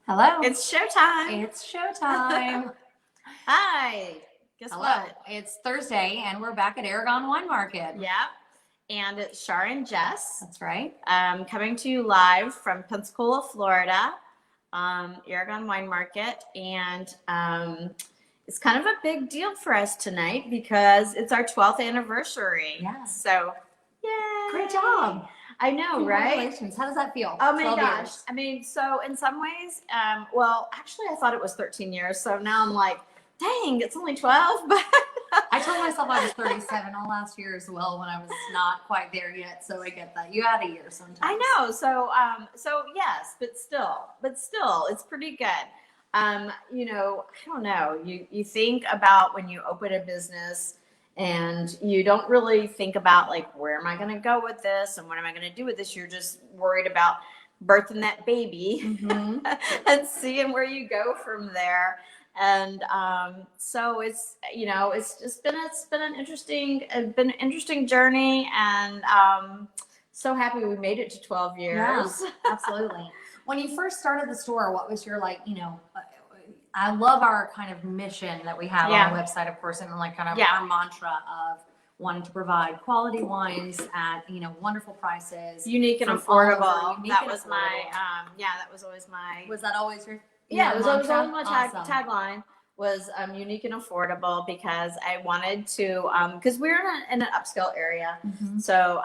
Hello. It's showtime. It's showtime. Hi. Guess Hello. what? It's Thursday, and we're back at Aragon Wine Market. Yep. And it's Shar and Jess That's right. coming to you live from Pensacola, Florida, Aragon Wine Market. And it's kind of a big deal for us tonight because it's our 12th anniversary. Yeah. So, yay. Great job. I know, right? Congratulations. How does that feel? Oh my 12 gosh. years. I mean, so in some ways, well, actually I thought it was 13 years. So now I'm like, dang, it's only 12. But I told myself I was 37 all last year as well when I was not quite there yet. So I get that. You add a year sometimes. I know. So, so yes, but still, it's pretty good. You know, I don't know. You think about when you open a business and you don't really think about like, where am I going to go with this? And what am I going to do with this? You're just worried about birthing that baby and seeing where you go from there. And so it's, you know, it's been an interesting journey, and so happy we made it to 12 years. Yeah, absolutely. When you first started the store, what was your, like, you know, I love our kind of mission that we have on the website, of course, and like kind of our mantra of wanting to provide quality wines at, you know, wonderful prices, unique and affordable. That was my that was always my. Was that always your? Yeah, it was always my Awesome. tagline was unique and affordable, because I wanted to, because we're in an upscale area. So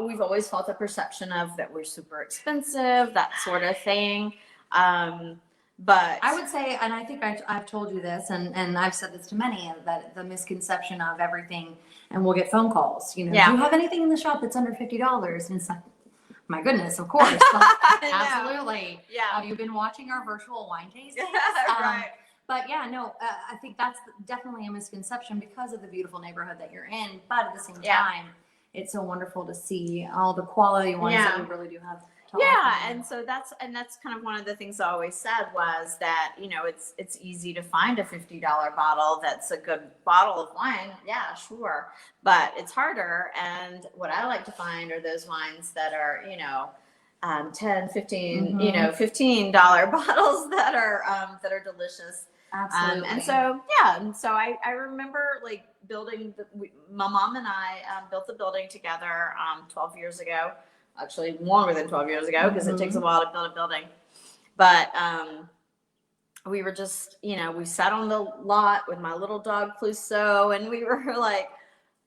we've always felt the perception of that we're super expensive, that sort of thing. But I would say, and I think I've told you this, and I've said this to many, that the misconception of everything, and we'll get phone calls, you know, do you have anything in the shop that's under $50? And it's like, my goodness, of course. Absolutely. Yeah. Have you been watching our virtual wine tastings? Right. But yeah, no, I think that's definitely a misconception because of the beautiful neighborhood that you're in. But at the same time, it's so wonderful to see all the quality wines that we really do have. And so that's kind of one of the things I always said was that, you know, it's easy to find a $50 bottle that's a good bottle of wine. Yeah, sure. But it's harder. And what I like to find are those wines that are, you know, 10, 15, you know, $15 bottles that are delicious. Absolutely. And so, I remember like my mom and I built the building together 12 years ago. Actually longer than 12 years ago, because it takes a while to build a building. But we were just, you know, we sat on the lot with my little dog Clouseau, and we were like,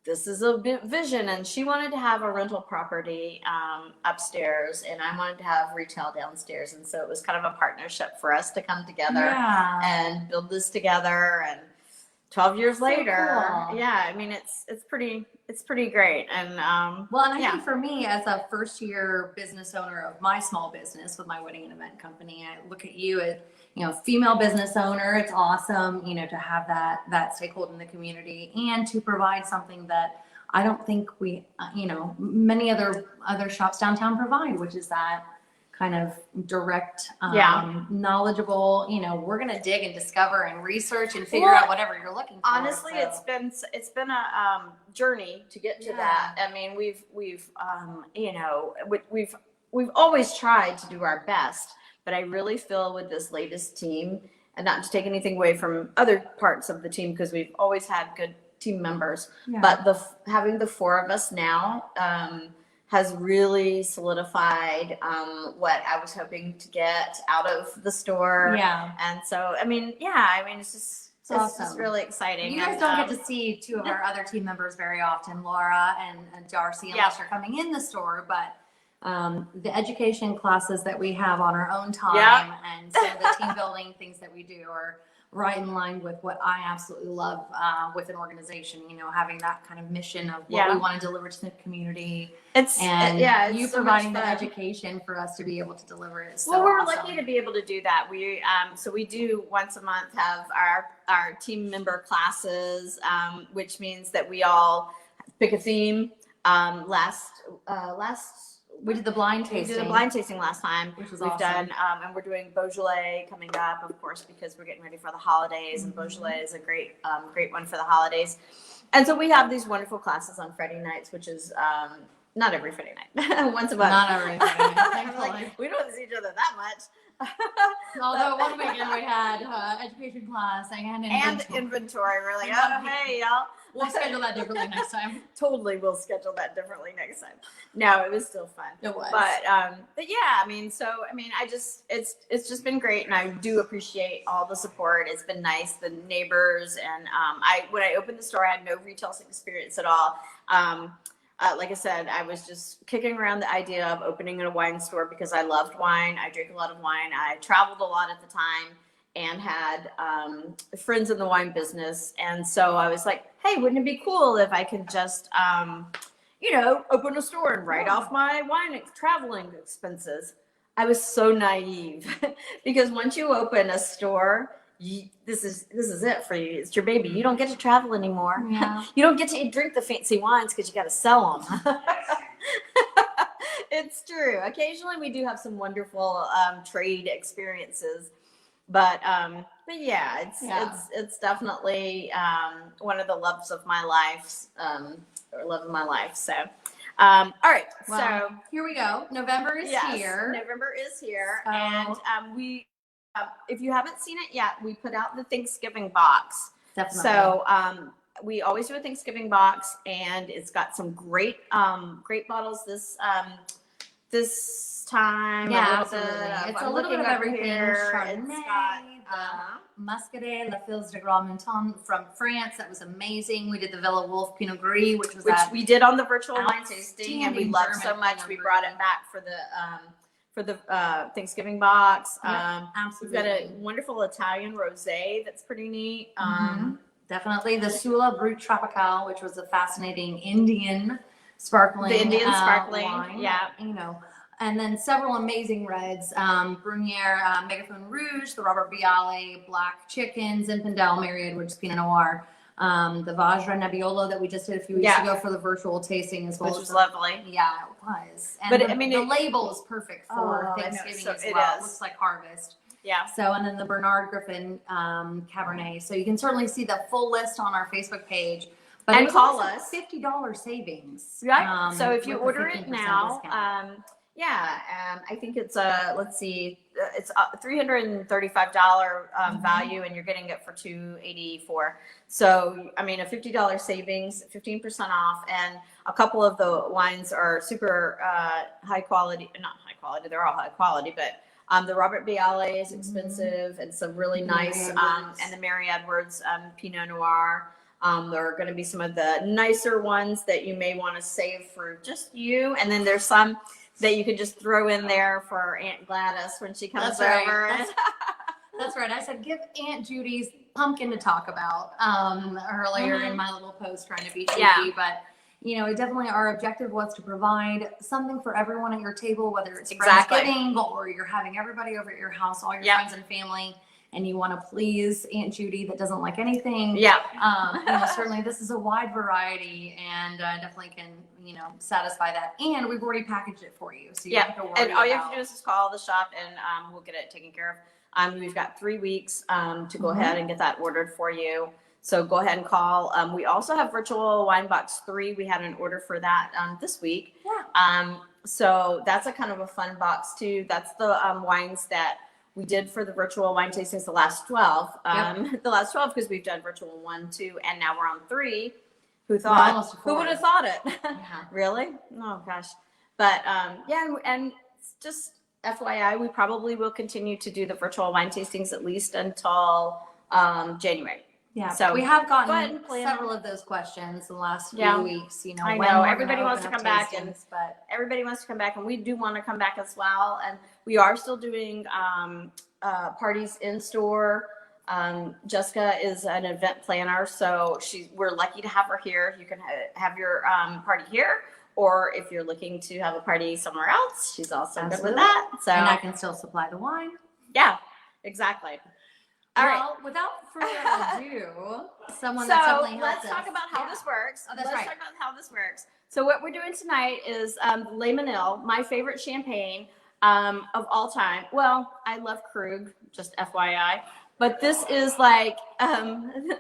this is a vision. And she wanted to have a rental property upstairs, and I wanted to have retail downstairs. And so it was kind of a partnership for us to come together and build this together. And 12 years later, I mean, it's pretty great. And well, and I think for me, as a first year business owner of my small business with my wedding and event company, I look at you as, you know, female business owner. It's awesome, you know, to have that stakeholder in the community and to provide something that I don't think we, you know, many other shops downtown provide, which is that kind of direct, knowledgeable, you know, we're going to dig and discover and research and figure out whatever you're looking for. Honestly, it's been a journey to get to that. I mean, we've you know, we've always tried to do our best, but I really feel with this latest team, and not to take anything away from other parts of the team, because we've always had good team members, but having the four of us now, has really solidified what I was hoping to get out of the store. And so, I mean, it's just awesome. Just really exciting. You guys don't get to see two of our other team members very often, Laura and Darcy, unless you're coming in the store. But the education classes that we have on our own time and some of the team building things that we do are right in line with what I absolutely love with an organization, you know, having that kind of mission of what we want to deliver to the community. It's you so providing the education for us to be able to deliver it. So well, we're lucky to be able to do that. We so we do once a month have our team member classes, which means that we all pick a theme. We did the blind tasting. We did the blind tasting last time, which was we've awesome. done, and we're doing Beaujolais coming up, of course, because we're getting ready for the holidays, and Beaujolais is a great one for the holidays. And so we have these wonderful classes on Friday nights, which is not every Friday night, once a month. Not every Friday night. like, we don't see each other that much. Although one weekend we had education class and inventory. We're like, oh, hey, y'all. We'll schedule that differently next time. Totally, we'll schedule that differently next time. No, it was still fun. It was. But yeah, I mean, it's just been great, and I do appreciate all the support. It's been nice, the neighbors, and when I opened the store, I had no retail experience at all. Like I said, I was just kicking around the idea of opening a wine store because I loved wine. I drank a lot of wine. I traveled a lot at the time and had friends in the wine business. And so I was like, hey, wouldn't it be cool if I could just, open a store and write off my wine traveling expenses? I was so naive because once you open a store, this is it for you. It's your baby. You don't get to travel anymore. Yeah. You don't get to drink the fancy wines because you got to sell them. It's true. Occasionally we do have some wonderful trade experiences, but yeah, it's definitely one of the loves of my life, or love of my life. So, all right. Well, so here we go. November is here. November is here, So, and we. If you haven't seen it yet, we put out the Thanksgiving box. Definitely. So we always do a Thanksgiving box, and it's got some great bottles this time. Yeah, absolutely. It's a little bit of everything. Chardonnay. It's got Muscadet, La Fils de Gras Mouton from France. That was amazing. We did the Villa Wolf Pinot Gris, which we did on the virtual wine tasting, and we loved so much. German We brought it back for the Thanksgiving box. Absolutely. We've got a wonderful Italian rosé that's pretty neat. Definitely the Sula Brut Tropical, which was a fascinating Indian sparkling. The Indian sparkling, wine, yeah. And then several amazing reds, Brunière, Megaphone Rouge, the Robert Bialy, Black Chicken, Zinfandel, Mary Edwards Pinot Noir, the Vajra Nebbiolo that we just did a few weeks ago for the virtual tasting as well. Which was lovely. Yeah, it was. And but the label is perfect for Thanksgiving as well. It looks like harvest. Yeah. So, and then the Bernard Griffin Cabernet. So you can certainly see the full list on our Facebook page. But and call us. $50 savings. Right. So if you with order it now, I think it's let's see, it's $335 value, and you're getting it for $284. So I mean, a $50 savings, 15% off, and a couple of the wines are super high quality. Not high quality; they're all high quality, but the Robert Bialy is expensive, and some really nice, and the Mary Edwards Pinot Noir. There are going to be some of the nicer ones that you may want to save for just you, and then there's some that you could just throw in there for Aunt Gladys when she comes over. That's right. I said, give Aunt Judy's pumpkin to talk about earlier in my little post trying to be cheeky. But, definitely our objective was to provide something for everyone at your table, whether it's Friendsgiving or you're having everybody over at your house, all your friends and family, and you want to please Aunt Judy that doesn't like anything. Certainly this is a wide variety, and definitely can, satisfy that. And we've already packaged it for you. So you don't have to worry. And all you have to do is just call the shop, and we'll get it taken care of. We've got 3 weeks to go ahead and get that ordered for you. So go ahead and call. We also have Virtual Wine Box 3. We had an order for that this week. So that's a kind of a fun box too. That's the wines that we did for the virtual wine tastings, the last 12. The last 12, because we've done virtual 1, 2, and now we're on 3. Who would have thought it? Really? Oh gosh. But and just FYI, we probably will continue to do the virtual wine tastings at least until January. Yeah. So we have gotten several of those questions in the last few weeks. I know everybody wants to come back, everybody wants to come back, and we do want to come back as well. And we are still doing parties in store. Jessica is an event planner, so we're lucky to have her here. You can have your party here, or if you're looking to have a party somewhere else, she's also good with that. So, and I can still supply the wine. Yeah, exactly. All right. Without further ado, let's talk about how this works. Let's talk about how this works. So what we're doing tonight is Mesnil, my favorite champagne of all time. Well, I love Krug, just FYI. But this is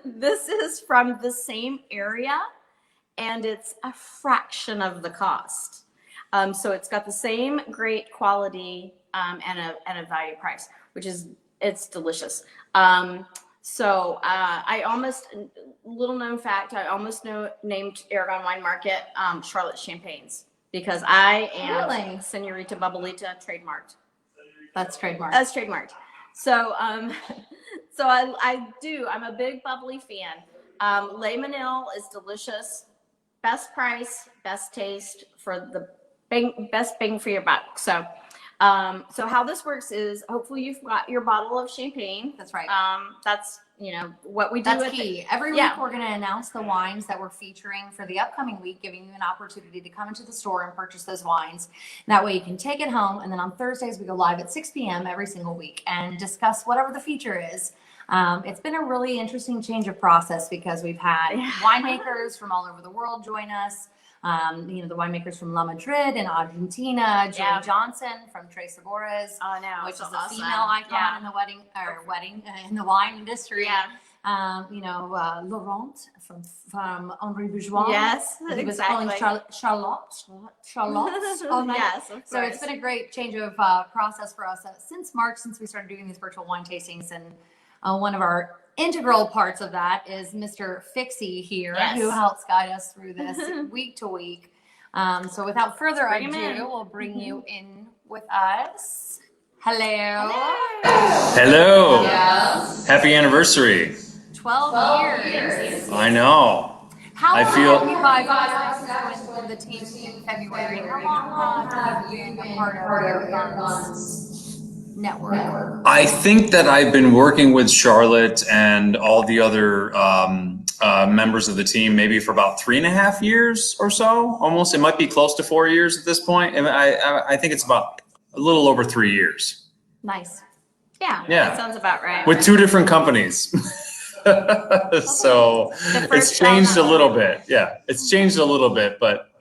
this is from the same area, and it's a fraction of the cost. So it's got the same great quality and a value price, which is it's delicious. I almost, little known fact, I almost named Aragon Wine Market Charlotte Champagnes because I am Really? Senorita Bubbleita trademarked. That's trademarked. That's trademarked. So I'm a big bubbly fan. Les Mesnil is delicious, best price, best taste for the best bang for your buck. So how this works is hopefully you've got your bottle of champagne. That's right. That's what we do. That's key. Every week we're going to announce the wines that we're featuring for the upcoming week, giving you an opportunity to come into the store and purchase those wines. And that way you can take it home. And then on Thursdays, we go live at 6 p.m. every single week and discuss whatever the feature is. It's been a really interesting change of process because we've had winemakers from all over the world join us. The winemakers from La Madrid in Argentina, Julie Johnson from Tres Sabores, which is a awesome. Female icon in the in the wine industry. Yeah. Laurent from Henri Bourgeois. Yes, he was calling Charlotte all night. Yes, of course. So it's been a great change of process for us since March, since we started doing these virtual wine tastings, and one of our integral parts of that is Mr. Fixie here, who helps guide us through this week to week. So without further ado, we'll bring you in with us. Hello. Hello. Yes. Happy anniversary. 12 years. I know. How I long feel- have you guys joined the team in February? How long have you been a part of Aragon's network? I think that I've been working with Charlotte and all the other members of the team maybe for about 3.5 years or so. Almost, it might be close to 4 years at this point. And I think it's about a little over 3 years. Nice. Yeah, Yeah. that sounds about right. With 2 different companies. So it's changed a little bit. Yeah, it's changed a little bit, but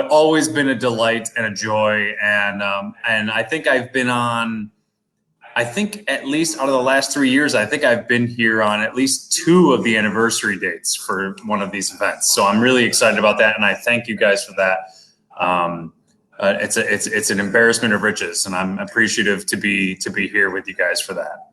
always been a delight and a joy. And I think I've been on, I think at least out of the last 3 years, I think I've been here on at least 2 of the anniversary dates for one of these events. So I'm really excited about that, and I thank you guys for that. It's an embarrassment of riches, and I'm appreciative to be here with you guys for that.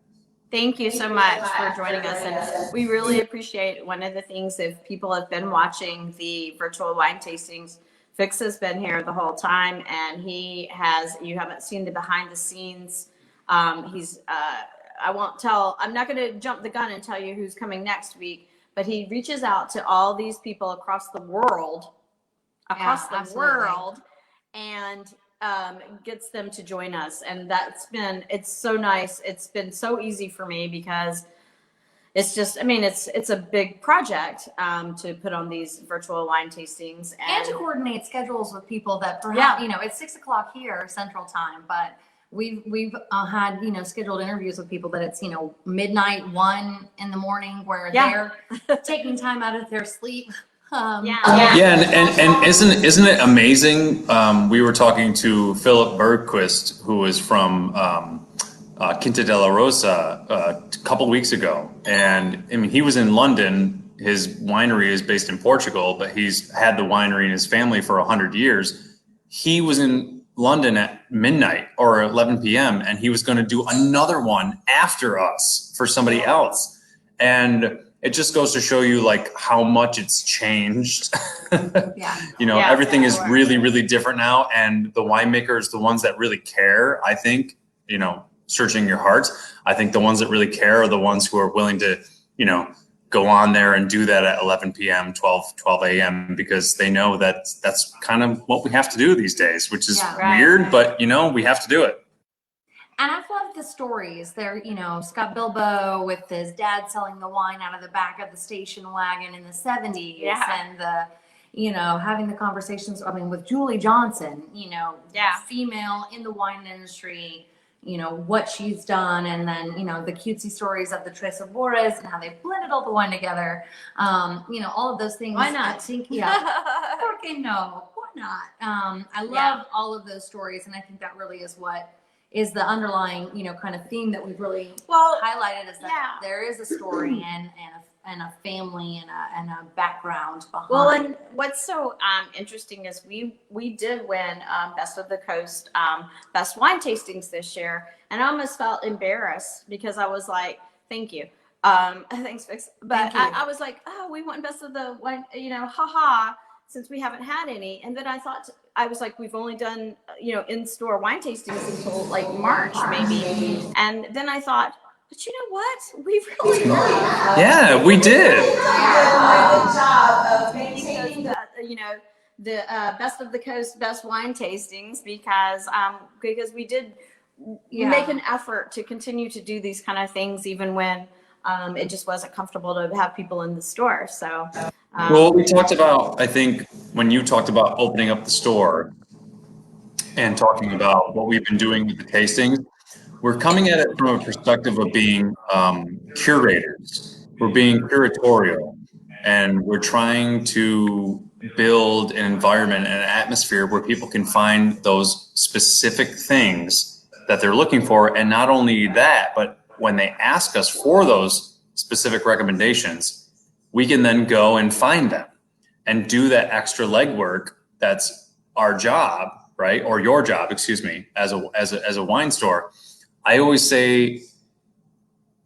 Thank you so much for joining us, and we really appreciate. One of the things, if people have been watching the virtual wine tastings, Fix has been here the whole time, and you haven't seen the behind the scenes. I won't tell, I'm not going to jump the gun and tell you who's coming next week, but he reaches out to all these people across the world, and gets them to join us. And it's so nice. It's been so easy for me because it's just, it's a big project to put on these virtual wine tastings and to coordinate schedules with people that perhaps, it's 6 o'clock here Central Time, but we've had, scheduled interviews with people that it's, midnight, 1 in the morning, where they're taking time out of their sleep. And isn't it amazing? We were talking to Philip Bergquist, who is from Quinta della Rosa a couple weeks ago, and he was in London. His winery is based in Portugal, but he's had the winery in his family for 100 years. He was in London at midnight or 11 p.m. and he was going to do another one after us for somebody else, and it just goes to show you like how much it's changed. Everything is really, really different now. And the winemakers, the ones that really care, I think, searching your hearts, I think the ones that really care are the ones who are willing to, go on there and do that at 11 p.m., 12 a.m., because they know that that's kind of what we have to do these days, which is weird, but we have to do it. And I've loved the stories. There, Scott Bilbo with his dad selling the wine out of the back of the station wagon in the 70s, and having the conversations, with Julie Johnson, female in the wine industry, what she's done, and then, the cutesy stories of the Tres Sabores and how they blended all the wine together. All of those things. Why not? I think, ¿Por qué no? Why not? I love all of those stories, and I think that really is what is the underlying, kind of theme that we've really highlighted, is that there is a story and a family and a background behind. Well, and what's so interesting is we did win Best of the Coast, Best Wine Tastings this year, and I almost felt embarrassed because I was like, thank you. Thanks, Fix. But I was like, oh, we won Best of the Wine, haha, since we haven't had any. And then I was like, we've only done, in-store wine tastings until like March maybe. And then I thought, but you know what? We really have. Yeah, we did. Good job of maintaining the Best of the Coast Best Wine Tastings because we did make an effort to continue to do these kind of things even when it just wasn't comfortable to have people in the store. So, Well, we talked about, I think, when you talked about opening up the store and talking about what we've been doing with the tastings, we're coming at it from a perspective of being curators. We're being curatorial, and we're trying to build an environment and an atmosphere where people can find those specific things that they're looking for. And not only that, but when they ask us for those specific recommendations, we can then go and find them and do that extra legwork. That's our job, right? Or your job, excuse me, as a wine store. I always say,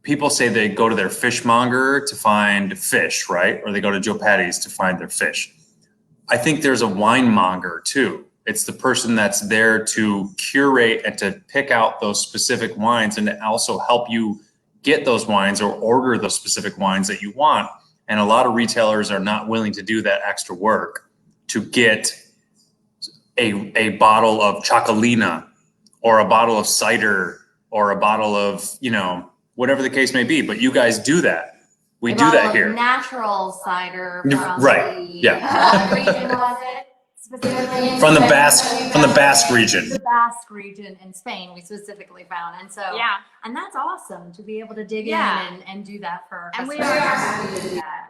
people say they go to their fishmonger to find fish, right? Or they go to Joe Patty's to find their fish. I think there's a wine monger too. It's the person that's there to curate and to pick out those specific wines and to also help you get those wines or order those specific wines that you want. And a lot of retailers are not willing to do that extra work to get a bottle of Chocolina or a bottle of cider or a bottle of, whatever the case may be. But you guys do that. We do that here. Natural cider from right. What region was it? Specifically from the Basque region. The Basque region in Spain, we specifically found, and so and that's awesome to be able to dig in and do that for our customers. And we are happy to do that.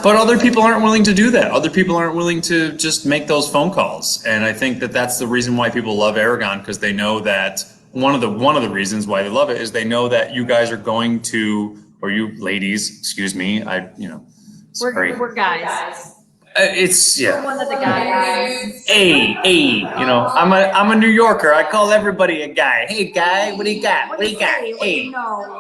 But other people aren't willing to do that. Other people aren't willing to just make those phone calls, and I think that that's the reason why people love Aragon, because they know that one of the reasons why they love it is they know that you guys are going to, or you ladies, excuse me, sorry. We're guys. We're one of the guys. I'm a New Yorker. I call everybody a guy. Hey, guy, what do you got? What do you got?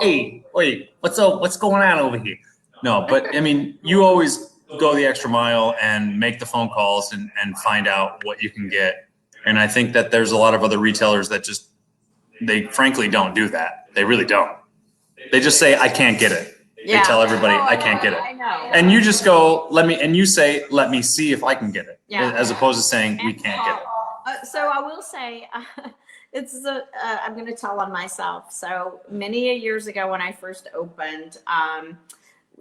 Hey, wait, what's up? What's going on over here? No, but I mean, you always go the extra mile and make the phone calls and find out what you can get. And I think that there's a lot of other retailers that they frankly don't do that. They really don't. They just say, I can't get it. They tell everybody, I can't get it. I know. And you just go, let me see if I can get it. As opposed to saying, we can't get it. So I will say, I'm going to tell on myself. So many years ago when I first opened,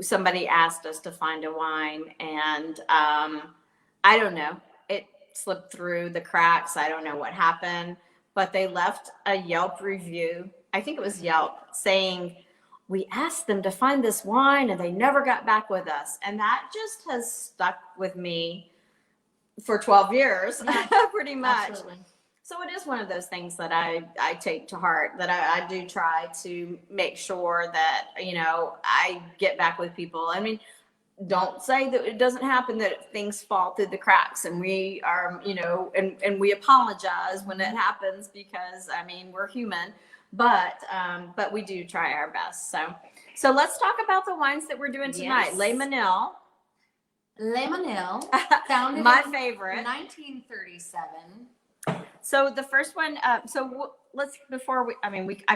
somebody asked us to find a wine, and I don't know, it slipped through the cracks. I don't know what happened, but they left a Yelp review. I think it was Yelp, saying, we asked them to find this wine and they never got back with us. And that just has stuck with me for 12 years, pretty much. Absolutely. So it is one of those things that I take to heart, that I do try to make sure that, I get back with people. I mean, don't say that it doesn't happen, that things fall through the cracks, and we are, and we apologize when it happens, because we're human. But we do try our best. So let's talk about the wines that we're doing tonight. Yes. Les Mesnil. Les Mesnil, founded My in favorite. 1937. So the first one. I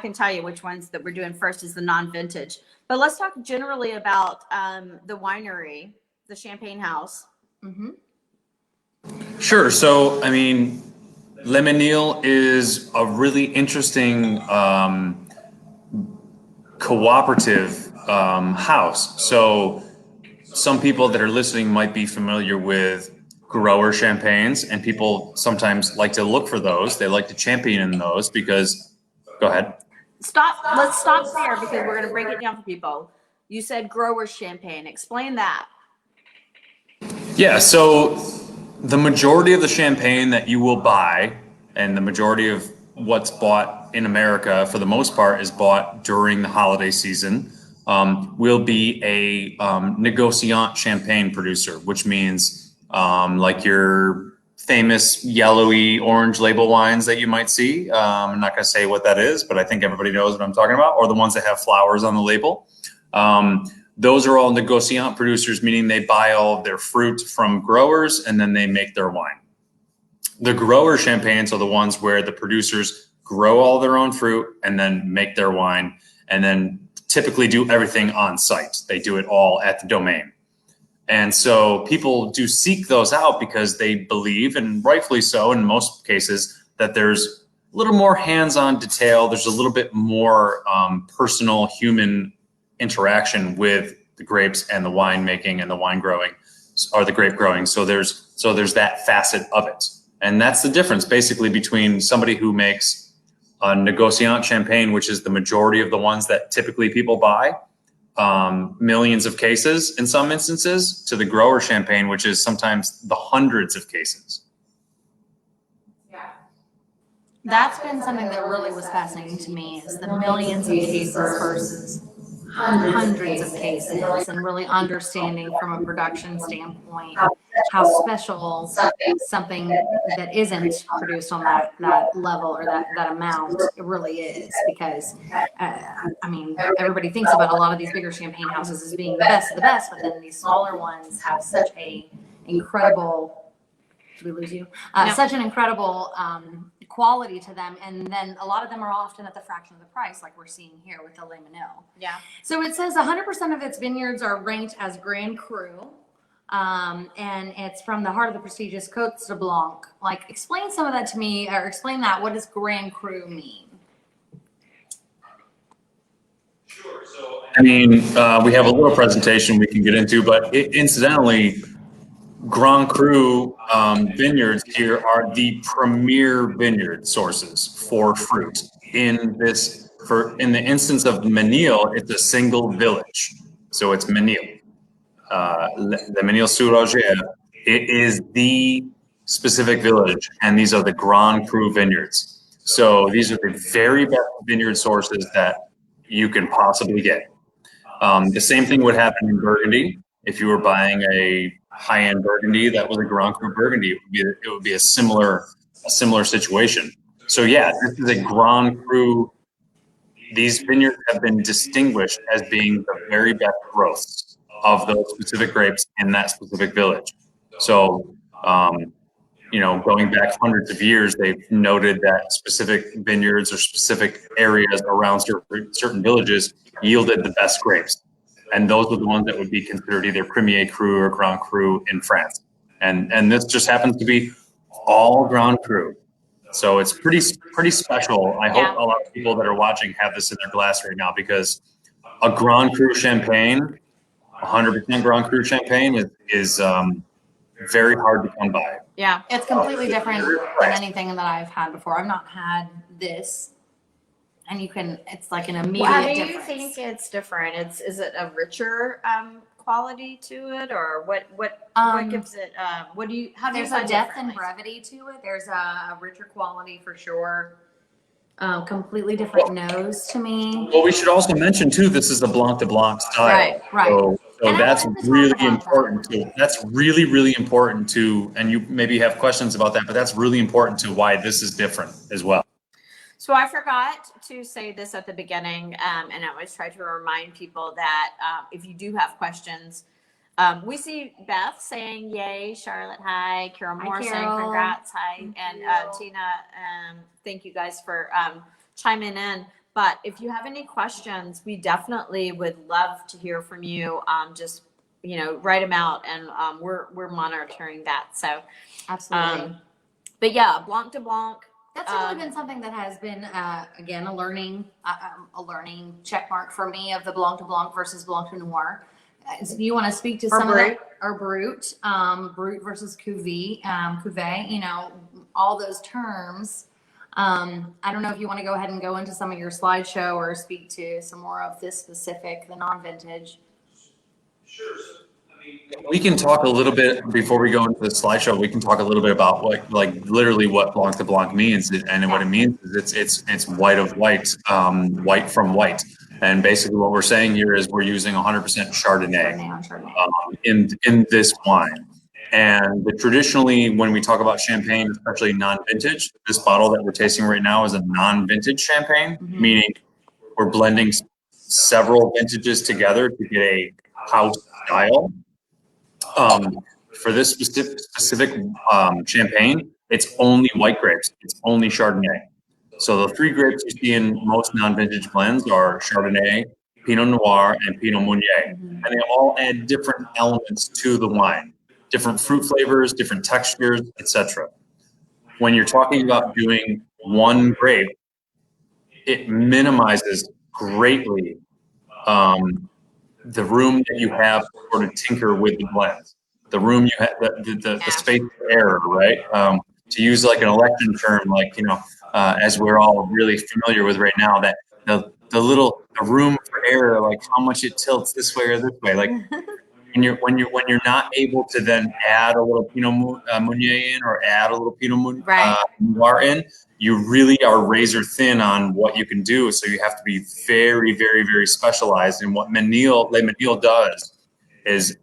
can tell you which ones that we're doing first is the non-vintage. But let's talk generally about the winery, the Champagne House. Mm-hmm. Sure. So Les Mesnil is a really interesting cooperative house. So some people that are listening might be familiar with grower champagnes, and people sometimes like to look for those. They like to champion in those because, go ahead. Let's stop there, because we're going to break it down for people. You said grower champagne. Explain that. Yeah, so the majority of the champagne that you will buy, and the majority of what's bought in America, for the most part, is bought during the holiday season. will be a negociant champagne producer, which means like your famous yellowy orange label wines that you might see. I'm not going to say what that is, but I think everybody knows what I'm talking about, or the ones that have flowers on the label. Those are all negociant producers, meaning they buy all of their fruit from growers and then they make their wine. The grower champagnes are the ones where the producers grow all their own fruit and then make their wine, and then typically do everything on site. They do it all at the domain. And so people do seek those out because they believe, and rightfully so in most cases, that there's a little more hands-on detail. There's a little bit more personal human interaction with the grapes and the wine making and the wine growing, or the grape growing. So there's that facet of it. And that's the difference basically between somebody who makes a negociant champagne, which is the majority of the ones that typically people buy, millions of cases in some instances, to the grower champagne, which is sometimes the hundreds of cases. That's been something that really was fascinating to me, is the millions of cases versus hundreds of cases, and really understanding from a production standpoint how special something that isn't produced on that level or that amount it really is. Because I mean, everybody thinks about a lot of these bigger champagne houses as being the best of the best, but then these smaller ones have such a incredible, did we lose you? Such an incredible quality to them, and then a lot of them are often at the fraction of the price, like we're seeing here with the Mesnil. Yeah. So it says 100% of its vineyards are ranked as Grand Cru, and it's from the heart of the prestigious Côtes de Blanc. Like, explain some of that to me, or explain that. What does Grand Cru mean? Sure. So, I mean, we have a little presentation we can get into, but incidentally, Grand Cru vineyards here are the premier vineyard sources for fruit. In the instance of Mesnil, it's a single village, so it's Mesnil. The Mesnil-sur-Oger, it is the specific village, and these are the Grand Cru vineyards. So these are the very best vineyard sources that you can possibly get. The same thing would happen in Burgundy. If you were buying a high-end Burgundy that was a Grand Cru Burgundy, it would be a similar situation. So yeah, this is a Grand Cru. These vineyards have been distinguished as being the very best growths of those specific grapes in that specific village. So, you know, going back hundreds of years, they've noted that specific vineyards or specific areas around certain villages yielded the best grapes. And those are the ones that would be considered either Premier Cru or Grand Cru in France. And this just happens to be all Grand Cru. So it's pretty special. I hope a lot of people that are watching have this in their glass right now, because a Grand Cru champagne, 100% Grand Cru champagne is very hard to come by. Yeah, it's completely different than anything that I've had before. I've not had this. And it's like an immediate difference. How do you think it's different? Is it a richer quality to it, or what gives it? How do you there's a depth and brevity to it. There's a richer quality for sure. Completely different nose to me. Well, we should also mention too, this is the Blanc de Blanc style. Right. So that's really important too. That's really important to, and you maybe have questions about that, but that's really important to why this is different as well. So I forgot to say this at the beginning, and I always try to remind people that if you do have questions, we see Beth saying yay, Charlotte hi, Carol Moore saying congrats hi, and Tina, thank you guys for chiming in. But if you have any questions, we definitely would love to hear from you. Just write them out, and we're monitoring that. So absolutely. But yeah, Blanc de Blanc. That's really been something that has been, again, a learning check mark for me of the Blanc de Blanc versus Blanc de Noir. Do you want to speak to some of that, or Brut, Brut versus Cuvée, all those terms. I don't know if you want to go ahead and go into some of your slideshow or speak to some more of this specific, the non-vintage. Sure. We can talk a little bit before we go into the slideshow. We can talk a little bit about literally what Blanc de Blanc means, and what it means is it's white of white, white from white. And basically what we're saying here is we're using 100% Chardonnay Chardonnay on Chardonnay. in this wine. And traditionally, when we talk about champagne, especially non-vintage, this bottle that we're tasting right now is a non-vintage champagne, meaning we're blending several vintages together to get a house style. For this specific champagne, it's only white grapes. It's only Chardonnay. So the three grapes you see in most non-vintage blends are Chardonnay, Pinot Noir, and Pinot Meunier. And they all add different elements to the wine, different fruit flavors, different textures, etc. When you're talking about doing one grape, it minimizes greatly the room that you have to sort of tinker with the blends, the room you have, the space for error, right? To use like an election term, like, as we're all really familiar with right now, that the room for error, like how much it tilts this way or this way, like when you're not able to then add a little Meunier in or add a little Noir in, you really are razor thin on what you can do. So you have to be very, very, very specialized. And what Mesnil does is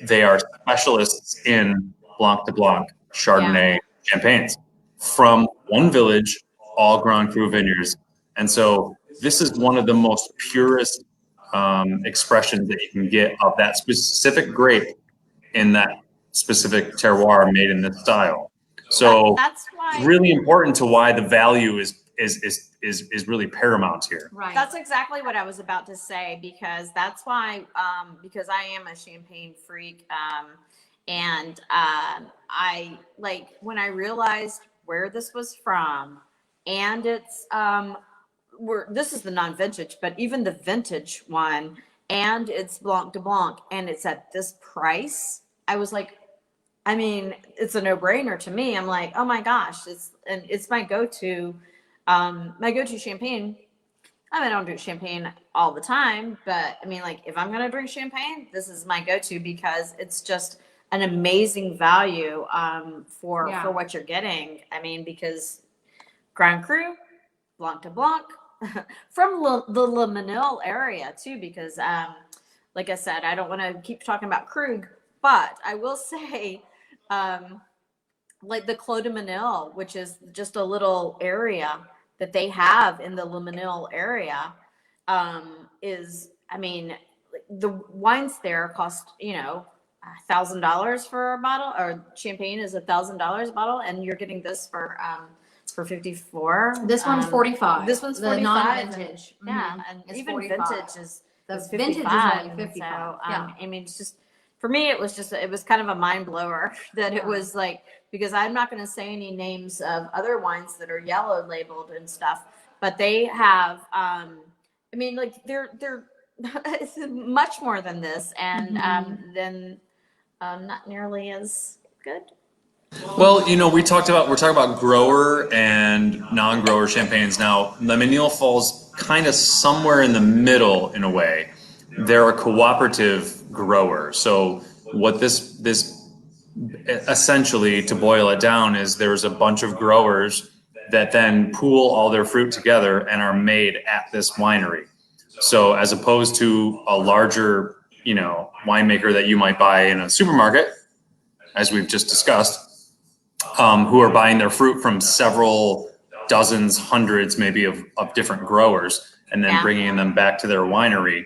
they are specialists in Blanc de Blanc Chardonnay champagnes from one village, all Grand Cru vineyards. And so this is one of the most purest expressions that you can get of that specific grape in that specific terroir made in this style. So that's why it's really important to why the value is really paramount here. Right. That's exactly what I was about to say, because that's why, because I am a champagne freak. And I like when I realized where this was from, and it's this is the non-vintage, but even the vintage one, and it's Blanc de Blanc, and it's at this price. I was like, I mean, it's a no-brainer to me. I'm like, oh my gosh, it's my go-to champagne. I mean, I don't drink champagne all the time, but I mean, like, if I'm gonna drink champagne, this is my go-to because it's just an amazing value for what you're getting. I mean, because Grand Cru, Blanc de Blanc, from the Le Mesnil area too, because like I said, I don't want to keep talking about Krug, but I will say, like the Clos de Mesnil, which is just a little area that they have in the Le Mesnil area, is, I mean, the wines there cost, $1,000 for a bottle, or champagne is $1,000 a bottle, and you're getting this for 54. This one's 45. This one's the 45. non-vintage. Yeah, and It's even 45. vintage is The 55. vintage is only 55. So, Yeah. I mean, it's just, for me, it was kind of a mind blower that it was like, because I'm not going to say any names of other wines that are yellow labeled and stuff, but they have, I mean, like they're it's much more than this, and then not nearly as good. Well, we're talking about grower and non-grower champagnes. Now, Le Mesnil falls kind of somewhere in the middle in a way. They're a cooperative grower. So what this essentially, to boil it down, is there's a bunch of growers that then pool all their fruit together and are made at this winery. So as opposed to a larger, winemaker that you might buy in a supermarket, as we've just discussed, who are buying their fruit from several dozens, hundreds maybe of different growers, and then bringing them back to their winery.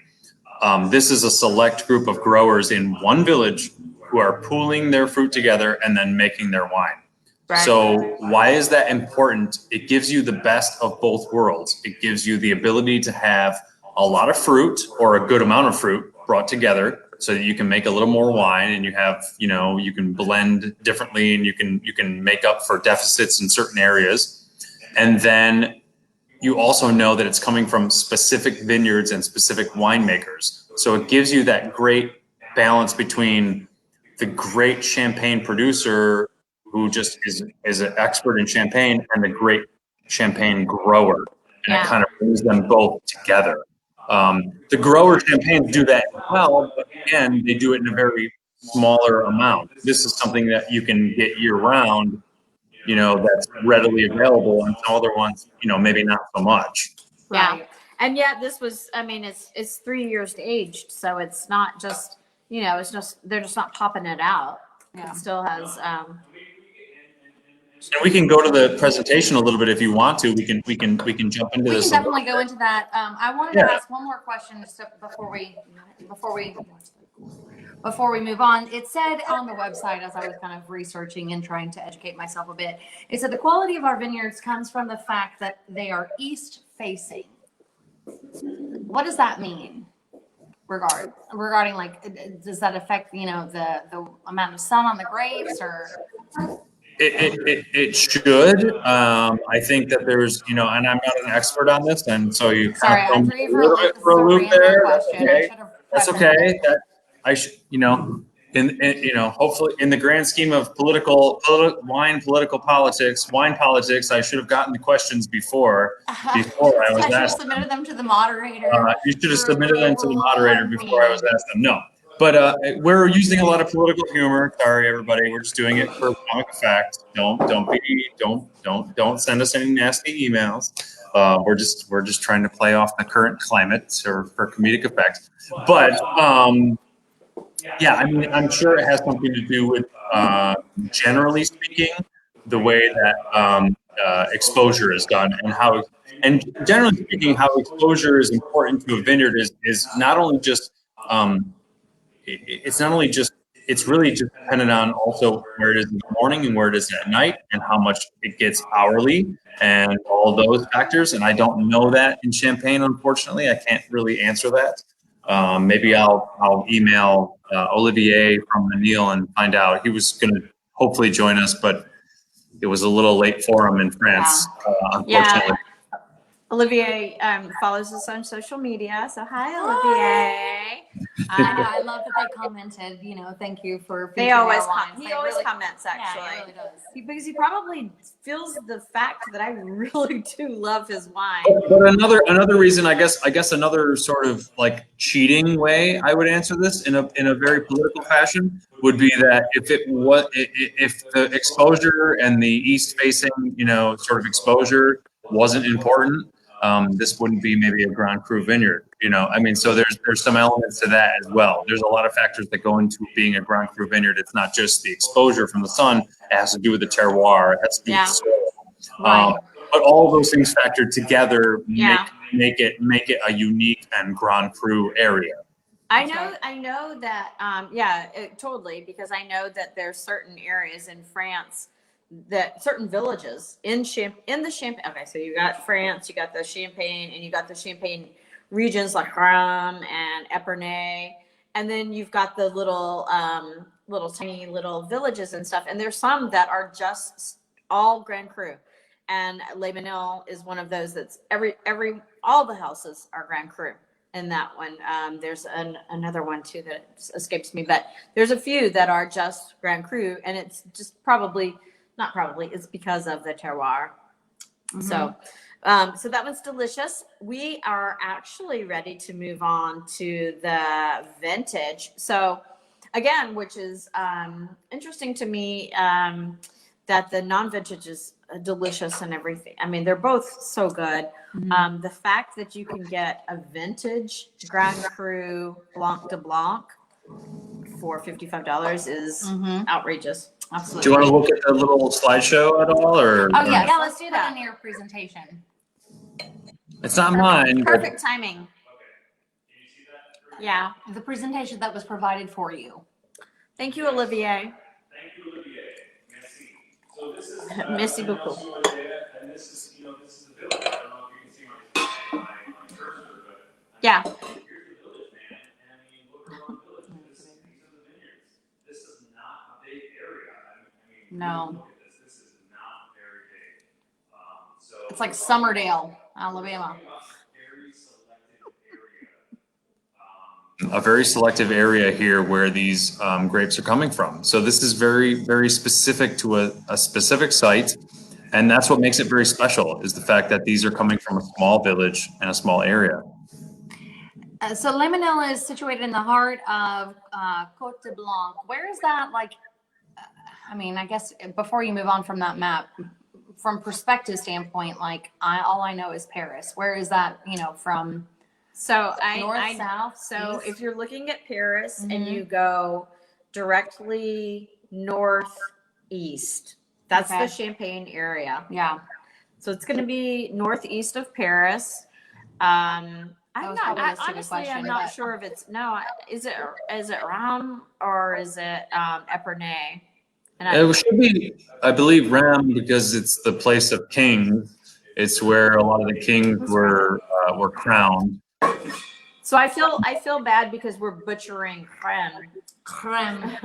This is a select group of growers in one village who are pooling their fruit together and then making their wine. Right. So why is that important? It gives you the best of both worlds. It gives you the ability to have a lot of fruit, or a good amount of fruit, brought together so that you can make a little more wine, and you have, you can blend differently, and you can make up for deficits in certain areas. And then you also know that it's coming from specific vineyards and specific winemakers. So it gives you that great balance between the great champagne producer who just is an expert in champagne, and the great champagne grower. And it kind of brings them both together. The grower champagnes do that well, but again, they do it in a very smaller amount. This is something that you can get year round, that's readily available, and some other ones, maybe not so much. Yeah. And yet this was, I mean, it's 3 years aged, so it's not just, it's just, they're just not popping it out. Yeah. It still has, And we can go to the presentation a little bit if you want to. We can jump into We this. can definitely go into that. I wanted to ask one more question just before we move on. It said on the website, as I was kind of researching and trying to educate myself a bit, it said the quality of our vineyards comes from the fact that they are east facing. What does that mean? Regarding like, does that affect the amount of sun on the grapes, or? It should. I think that there's, and I'm not an expert on this, and so you Sorry, kind of I throw me threw a you little bit for a loop there. That's okay. That's questioned okay. it. That I should, hopefully in the grand scheme of wine politics, I should have gotten the questions before I was I should have asked. submitted them to the moderator. You should have submitted them to the moderator before I was asked them. No. But we're using a lot of political humor. Sorry, everybody. We're just doing it for comic effect. Don't send us any nasty emails. We're just trying to play off the current climate for comedic effect. But yeah, I mean, I'm sure it has something to do with generally speaking, the way that exposure is done and generally speaking, how exposure is important to a vineyard is not only just it's really just dependent on also where it is in the morning and where it is at night and how much it gets hourly and all those factors. And I don't know that in Champagne, unfortunately. I can't really answer that. Maybe I'll email Olivier from Mesnil and find out. He was going to hopefully join us, but it was a little late for him in France, unfortunately. yeah. Olivier follows us on social media. So hi, Olivier. I love that they commented. Thank you for. They always wines. he always comments actually. Yeah, he really does. Because he probably feels the fact that I really do love his wine. But another reason, I guess another sort of like cheating way I would answer this in a very political fashion would be that if the exposure and the east facing sort of exposure wasn't important, this wouldn't be maybe a Grand Cru vineyard. I mean, so there's some elements to that as well. There's a lot of factors that go into being a Grand Cru vineyard. It's not just the exposure from the sun. It has to do with the terroir. It has to do with the soil. Right. But all those things factored together make it a unique and Grand Cru area. I know that totally, because I know that there's certain areas in France that certain villages in the Champagne. Okay, so you got France, you got the Champagne, and you got the Champagne regions like Rhum and Epernay, and then you've got the little tiny little villages and stuff. And there's some that are just all Grand Cru, and Les Mesnil is one of those that's all the houses are Grand Cru. In that one, there's another one too that escapes me, but there's a few that are just Grand Cru, and it's just it's because of the terroir. Mm-hmm. So that one's delicious. We are actually ready to move on to the vintage. So again, which is interesting to me, that the non-vintage is delicious and everything. I mean, they're both so good. Mm-hmm. The fact that you can get a vintage Grand Cru Blanc de Blanc for $55 is outrageous. Absolutely. Do you want to look at the little slideshow at all, or? Oh yeah, let's do that in your presentation. It's not mine. Perfect timing. Yeah, the presentation that was provided for you. Thank you, Olivier. So this is Merci beaucoup. And this is the village. I don't know if you can see my cursor, but yeah. Here's the village, man. And I mean, look around the village. These are the vineyards. This is not a big area. I mean, no. Look at this. This is not very big. So it's like Summerdale, Alabama. A very selective area here where these grapes are coming from. So this is very, very specific to a specific site. And that's what makes it very special, is the fact that these are coming from a small village and a small area. So Les Mesnil is situated in the heart of Côte de Blanc. Where is that? I guess before you move on from that map, from perspective standpoint, like all I know is Paris. Where is that, from So north, south? So east? if you're looking at Paris and Mhm. you go directly northeast, that's Okay. the Champagne area. Yeah. So it's going to be northeast of Paris. That was probably a stupid Honestly, question, I'm not but- sure if it's no. Is it Rhum or is it Epernay? And It should be, I believe, Ram, because it's the place of kings. It's where a lot of the kings were crowned. so I feel bad because we're butchering creme. Creme.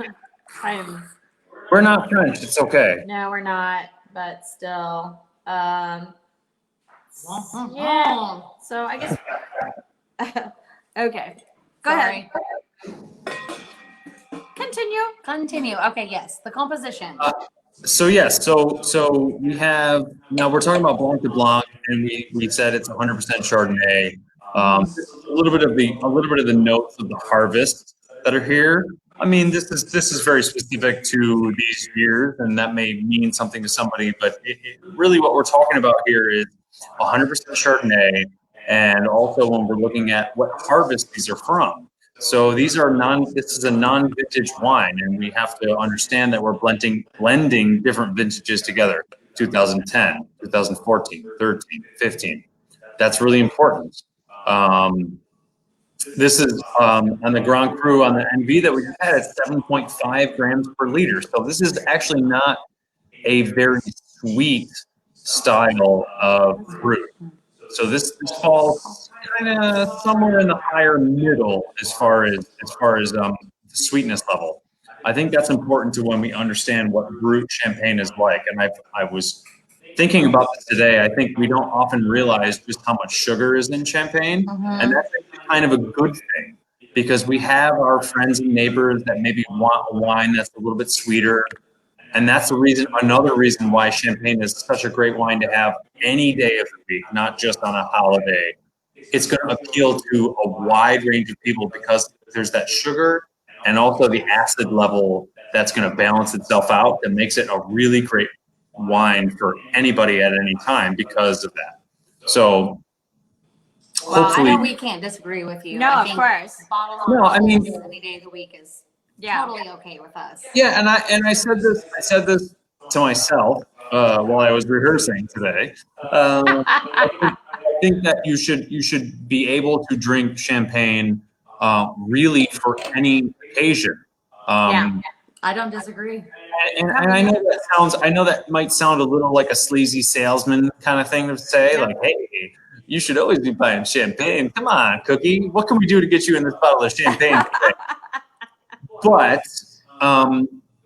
We're not French. It's okay. No, we're not, but still. Yeah. So I guess. Okay. Go ahead. Continue. Okay, yes. The composition. So yes, so we have now we're talking about Blanc de Blanc, and we said it's 100% Chardonnay. A little bit of the notes of the harvest that are here. I mean, this is very specific to these years, and that may mean something to somebody, but really what we're talking about here is 100% Chardonnay, and also when we're looking at what harvest these are from. So this is a non-vintage wine, and we have to understand that we're blending different vintages together. 2010, 2014, 13, 15. That's really important. This is on the Grand Cru on the NV that we had at 7.5 grams per liter. So this is actually not a very sweet style of fruit. So this falls kind of somewhere in the higher middle as far as the sweetness level. I think that's important to when we understand what Brut Champagne is like. And I was thinking about this today. I think we don't often realize just how much sugar is in champagne, and that's actually kind of a good thing because we have our friends and neighbors that maybe want a wine that's a little bit sweeter. And that's another reason why champagne is such a great wine to have any day of the week, not just on a holiday. It's going to appeal to a wide range of people because there's that sugar and also the acid level that's going to balance itself out that makes it a really great wine for anybody at any time because of that. So Well, I hopefully, know we can't disagree with you. No, I of think course. Bottle No, I mean- any day of the week is Yeah. totally okay with us. yeah, and I said this to myself while I was rehearsing today. I think that you should be able to drink champagne really for any occasion. Yeah. I don't disagree. And I know that might sound a little like a sleazy salesman kind of thing to say, like, hey, you should always be buying champagne. Come on, Cookie, what can we do to get you in this bottle of champagne today? But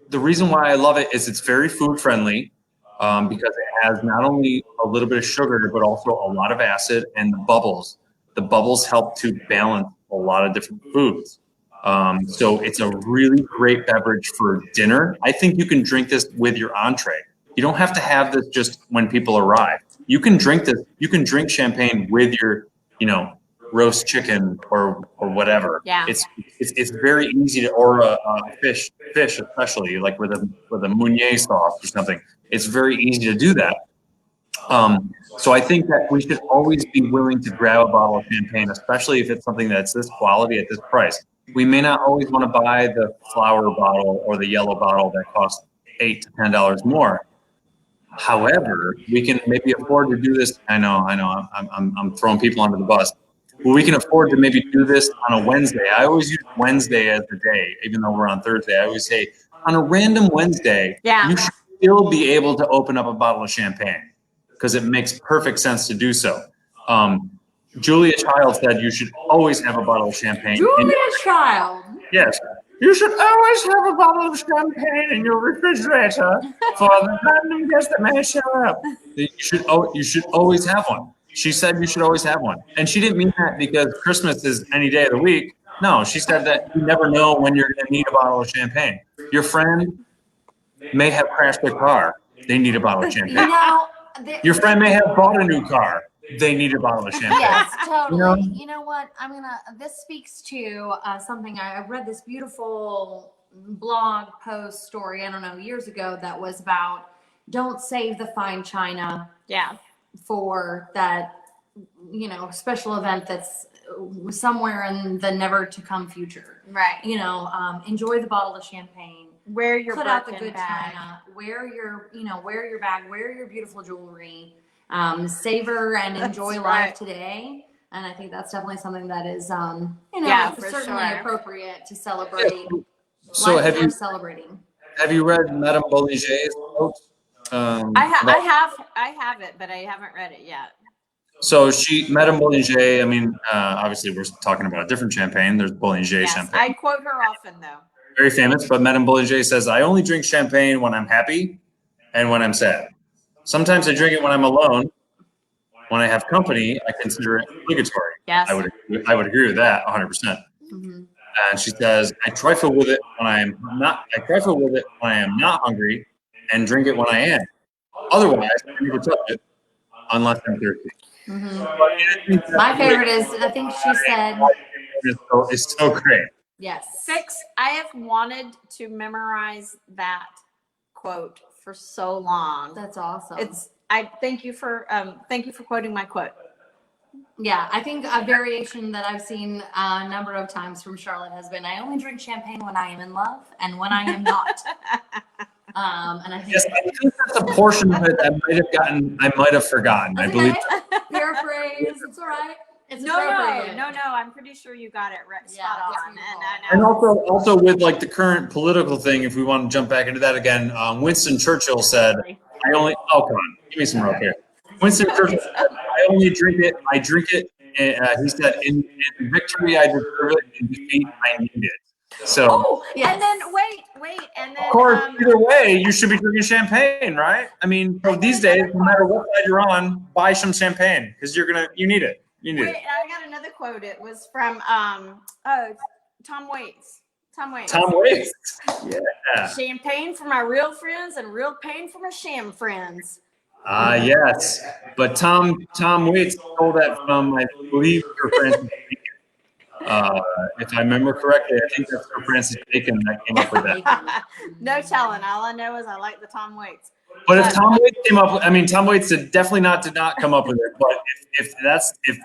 the reason why I love it is it's very food friendly because it has not only a little bit of sugar, but also a lot of acid and the bubbles. The bubbles help to balance a lot of different foods. So it's a really great beverage for dinner. I think you can drink this with your entree. You don't have to have this just when people arrive. You can drink this. You can drink champagne with your, roast chicken or whatever. Yeah. It's very easy to, or a fish especially like with a Meunier sauce or something. It's very easy to do that. So I think that we should always be willing to grab a bottle of champagne, especially if it's something that's this quality at this price. We may not always want to buy the flower bottle or the yellow bottle that costs $8 to $10 more. However, we can maybe afford to do this. I know. I'm throwing people under the bus. Well, we can afford to maybe do this on a Wednesday. I always use Wednesday as the day, even though we're on Thursday. I always say on a random Wednesday, Yeah. you should still be able to open up a bottle of champagne because it makes perfect sense to do so. Julia Child said you should always have a bottle of champagne. Julia Child. Yes. You should always have a bottle of champagne in your refrigerator for the random guest that may show up. You should always have one. She said you should always have one. And she didn't mean that because Christmas is any day of the week. No, she said that you never know when you're going to need a bottle of champagne. Your friend may have crashed their car. They need a bottle of champagne. Your friend may have bought a new car. They need a bottle of champagne. Yes, totally. know? You know what? This speaks to something. I read this beautiful blog post story, I don't know, years ago that was about, don't save the fine china Yeah. for that, special event that's somewhere in the never to come future. Right. Enjoy the bottle of champagne. Wear your Put out the Birkin good bag. china. Wear your bag. Wear your beautiful jewelry. Savor and enjoy That's life right. today. And I think that's definitely something that is, Yeah, for certainly sure. appropriate to celebrate. So Life have is you worth celebrating. read Madame Boulanger? I have it, but I haven't read it yet. So Madame Boulanger, I mean, obviously we're talking about a different champagne. There's Boulanger Yes, champagne, I quote her often though. very famous, but Madame Boulanger says, I only drink champagne when I'm happy and when I'm sad. Sometimes I drink it when I'm alone. When I have company, I consider it obligatory. Yes. I would agree with that 100%. Mm-hmm. And she says, I trifle with it when I am not hungry and drink it when I am. Otherwise, I never touch it unless I'm thirsty. Mm-hmm. My favorite is, I think she said, It's so great. yes. I have wanted to memorize that quote for so long. That's awesome. Thank you for quoting my quote. Yeah, I think a variation that I've seen a number of times from Charlotte has been, I only drink champagne when I am in love and when I am not. And I think, Yes, I think that's a portion of it I might have forgotten. I that's believe. okay. Paraphrase, it's all right. It's No, appropriate. I'm pretty sure you got it right, Yeah, spot that's on. beautiful. And I know. And also with like the current political thing, if we want to jump back into that again, Winston Churchill said, oh, come on, give me some rope here. Winston Churchill said, I drink it, he said, in victory I deserve it, in defeat I need it. So, Oh, yes. and then wait, and then of course, either way, you should be drinking champagne, right? I mean, so these days, no matter what side you're on, buy some champagne because you need it. You need wait, it. I got another quote. It was from Tom Waits. Tom Waits. Tom Waits. Yeah. Champagne for my real friends and real pain for my sham friends. Yes. But Tom Waits stole that from, I believe, Sir Francis Bacon. If I remember correctly, I think that's Sir Francis Bacon that came up with that. No telling. All I know is I like the Tom Waits. But if Tom Waits came up, Tom Waits did not come up with it. But if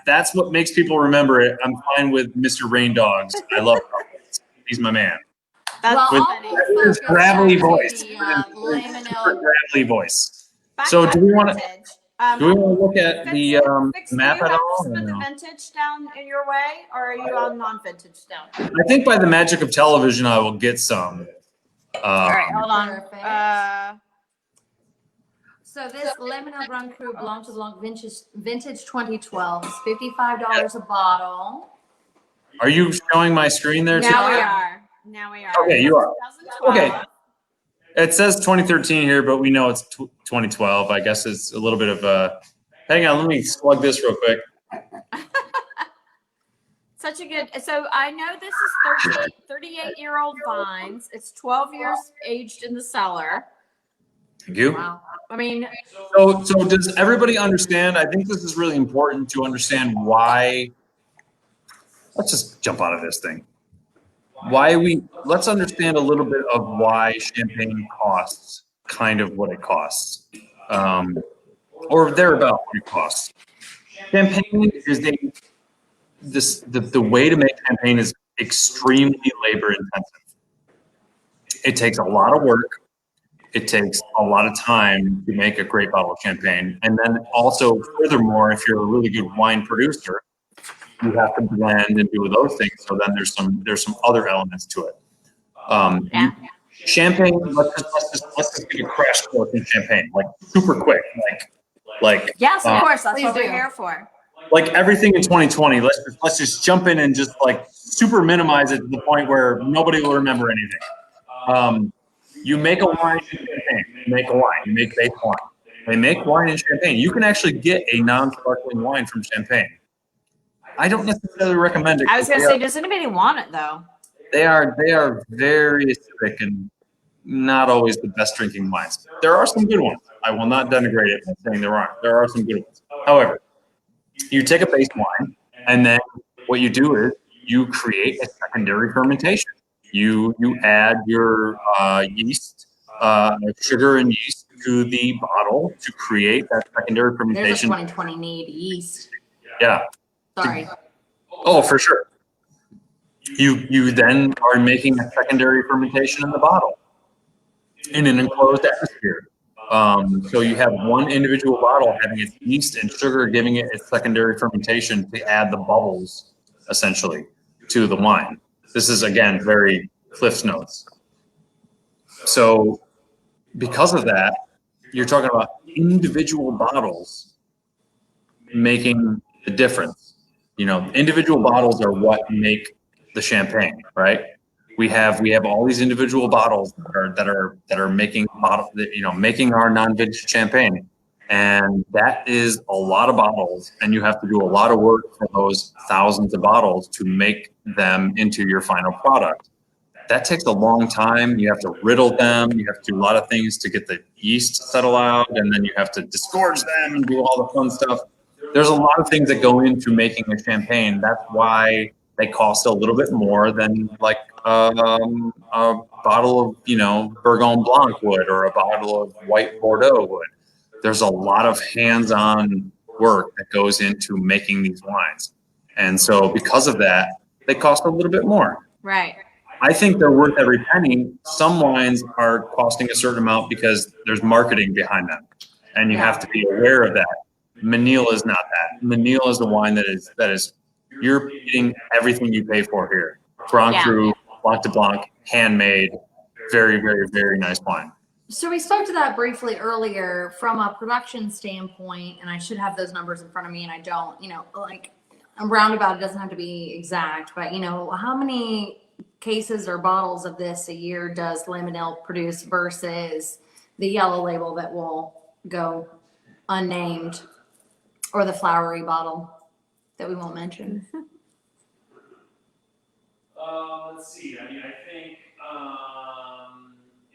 that's what makes people remember it, I'm fine with Mr. Rain Dogs. I love Tom Waits. He's my man. That's Well, With I'll his focus gravelly on voice. the, Super Laminel. gravelly voice. Back So to do we want to? vintage. Do we want to look at the Fix, map do you at have all? some or of the no? vintage down in your way, or are you on non-vintage down? I think by the magic of television, I will get some. All right, hold on. Perfect. So this Laminel Grand Cru Blanc de Blanc vintage 2012 is $55 a bottle. Are you showing my screen there too? Now we are. Okay, you are. 2012. Okay. It says 2013 here, but we know it's 2012. I guess it's a little bit of a. Hang on, let me slug this real quick. Such a good. So I know this is 38-year-old vines. It's 12 years aged in the cellar. Thank you. Wow. I mean, So does everybody understand? I think this is really important to understand why. Let's just jump out of this thing. Let's understand a little bit of why champagne costs kind of what it costs, or thereabout what it costs. Champagne is the way to make champagne is extremely labor intensive. It takes a lot of work. It takes a lot of time to make a great bottle of champagne, and then also furthermore, if you're a really good wine producer, you have to blend and do those things. So then there's some other elements to it. Champagne. Let's just get a crash course in champagne, like super quick, like. yes, of course. That's please what we're do. here for. Like everything in 2020. Let's just jump in and just like super minimize it to the point where nobody will remember anything. You make a wine in champagne. You make a wine. You make base wine. They make wine in champagne. You can actually get a non-sparkling wine from champagne. I don't necessarily recommend it. I was going to say, does anybody want it though? They are very acidic and not always the best drinking wines. There are some good ones. I will not denigrate it by saying there aren't. There are some good ones. However, you take a base wine, and then what you do is you create a secondary fermentation. You add your yeast, sugar and yeast, into the bottle to create that secondary There's a fermentation. 2020 need yeast. Yeah. Sorry. Oh, for sure. You then are making a secondary fermentation in the bottle in an enclosed atmosphere. So you have one individual bottle having its yeast and sugar giving it its secondary fermentation to add the bubbles, essentially, to the wine. This is, again, very Cliff's Notes. So because of that, you're talking about individual bottles making the difference. You know, individual bottles are what make the champagne, right? We have all these individual bottles that are making making our non-vintage champagne, and that is a lot of bottles, and you have to do a lot of work for those thousands of bottles to make them into your final product. That takes a long time. You have to riddle them. You have to do a lot of things to get the yeast settle out, and then you have to disgorge them and do all the fun stuff. There's a lot of things that go into making a champagne. That's why they cost a little bit more than like a bottle of, Bourgogne Blanc would, or a bottle of white Bordeaux would. There's a lot of hands-on work that goes into making these wines. And so because of that, they cost a little bit more. Right. I think they're worth every penny. Some wines are costing a certain amount because there's marketing behind them, and you have to be aware of that. Mesnil is not that. Mesnil is the wine that is you're getting everything you pay for here. Grand Cru, Blanc de Blanc, handmade, very, very, very nice wine. So we spoke to that briefly earlier from a production standpoint, and I should have those numbers in front of me, and I don't. Like a roundabout, it doesn't have to be exact, but how many cases or bottles of this a year does Mesnil produce versus the yellow label that will go unnamed, or the flowery bottle that we won't mention? Let's see. I mean, I think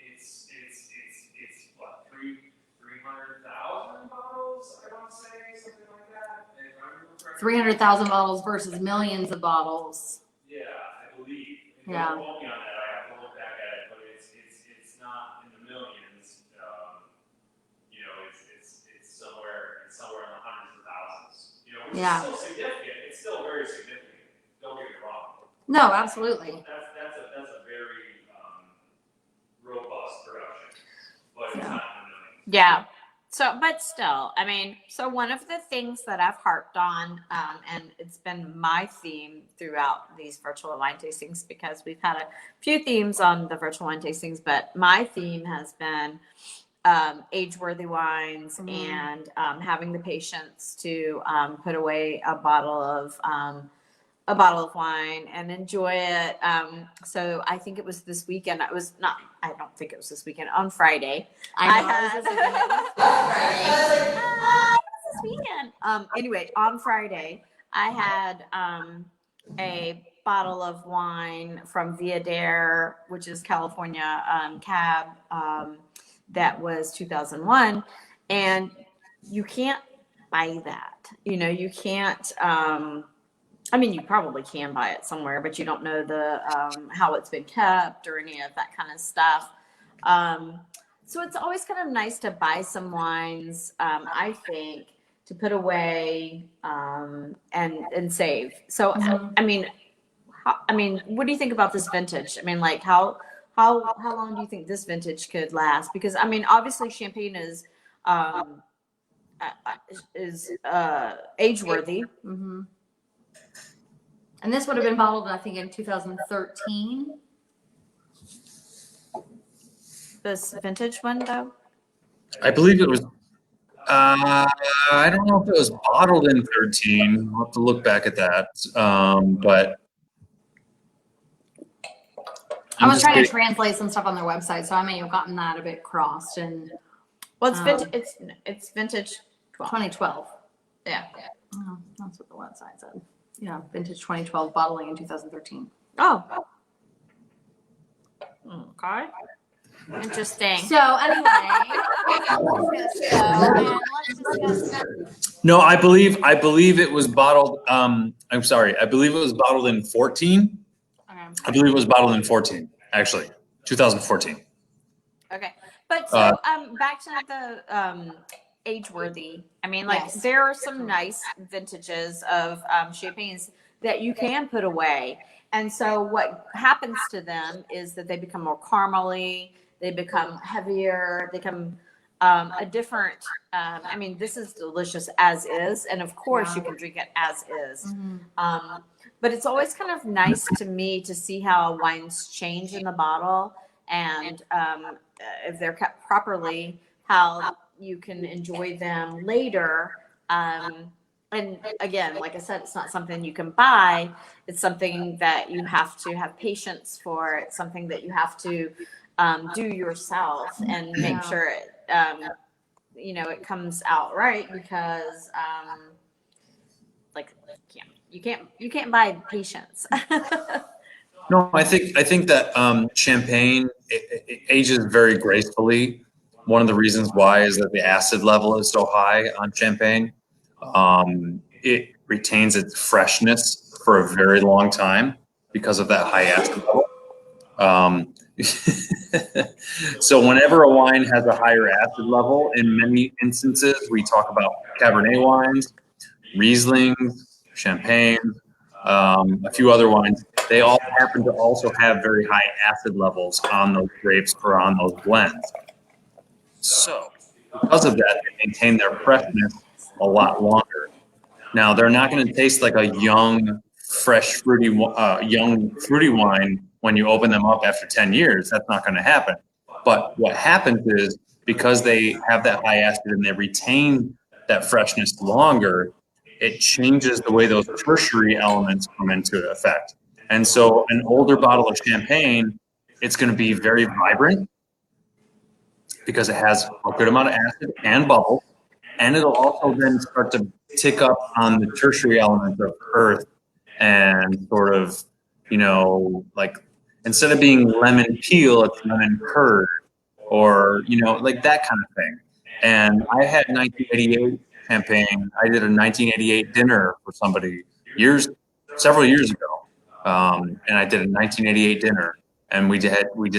it's what 300,000 bottles. I want to say something like that. If I remember correctly. 300,000 bottles versus millions of bottles. Yeah, I believe. Yeah. Don't quote me on that. I have to look back at it, but it's not in the millions. It's somewhere in the hundreds of thousands. Which is still significant. It's still very significant. Don't get me wrong. No, absolutely. That's a very robust production, but it's not in the millions. Yeah. So, but still, I mean, so one of the things that I've harped on, and it's been my theme throughout these virtual wine tastings, because we've had a few themes on the virtual wine tastings, but my theme has been age-worthy wines and having the patience to put away a bottle of wine and enjoy it. So I think it was this weekend. I don't think it was this weekend. On Friday, this weekend. Anyway, on Friday, I had a bottle of wine from Via Dare, which is California Cab, that was 2001, and you can't buy that. You can't. I mean, you probably can buy it somewhere, but you don't know the how it's been kept or any of that kind of stuff. So it's always kind of nice to buy some wines, I think, to put away and save. So I mean, what do you think about this vintage? I mean, like how long do you think this vintage could last? Because I mean, obviously, champagne is age worthy. Mm-hmm. And this would have been bottled, I think, in 2013. This vintage one, though? I believe it was, I don't know if it was bottled in 13. I'll have to look back at that. But I was trying to translate some stuff on their website, so I may have gotten that a bit crossed. And well, it's vintage. It's vintage 2012. Yeah. Oh, that's what the website said. Yeah, vintage 2012, bottling in 2013. Oh. Okay. Interesting. So anyway, let's discuss. no, I believe it was bottled. I'm sorry. I believe it was bottled in 14. Okay. I believe it was bottled in 14, actually, 2014. Okay. But so back to the age worthy. I mean, like Yes. there are some nice vintages of champagnes that you can put away. And so what happens to them is that they become more caramely, they become heavier, they become a different I mean, this is delicious as is, and of course you can drink it as is. But it's always kind of nice to me to see how wines change in the bottle, and if they're kept properly, how you can enjoy them later. And again, like I said, it's not something you can buy. It's something that you have to have patience for. It's something that you have to do yourself and make sure it, it comes out right, because like you can't buy patience. No, I think that champagne it ages very gracefully. One of the reasons why is that the acid level is so high on champagne. It retains its freshness for a very long time because of that high acid level. So whenever a wine has a higher acid level, in many instances, we talk about Cabernet wines, Riesling, Champagne, a few other wines. They all happen to also have very high acid levels on those grapes or on those blends. So because of that, they maintain their freshness a lot longer. Now, they're not going to taste like a young, fresh, fruity wine when you open them up after 10 years. That's not going to happen. But what happens is, because they have that high acid and they retain that freshness longer, it changes the way those tertiary elements come into effect. And so an older bottle of champagne, it's going to be very vibrant because it has a good amount of acid and bubbles. And it'll also then start to tick up on the tertiary elements of earth and sort of, like instead of being lemon peel, it's lemon curd, or, like that kind of thing. And I had 1988 champagne. I did a 1988 dinner for somebody several years ago. And I did a 1988 dinner, and we did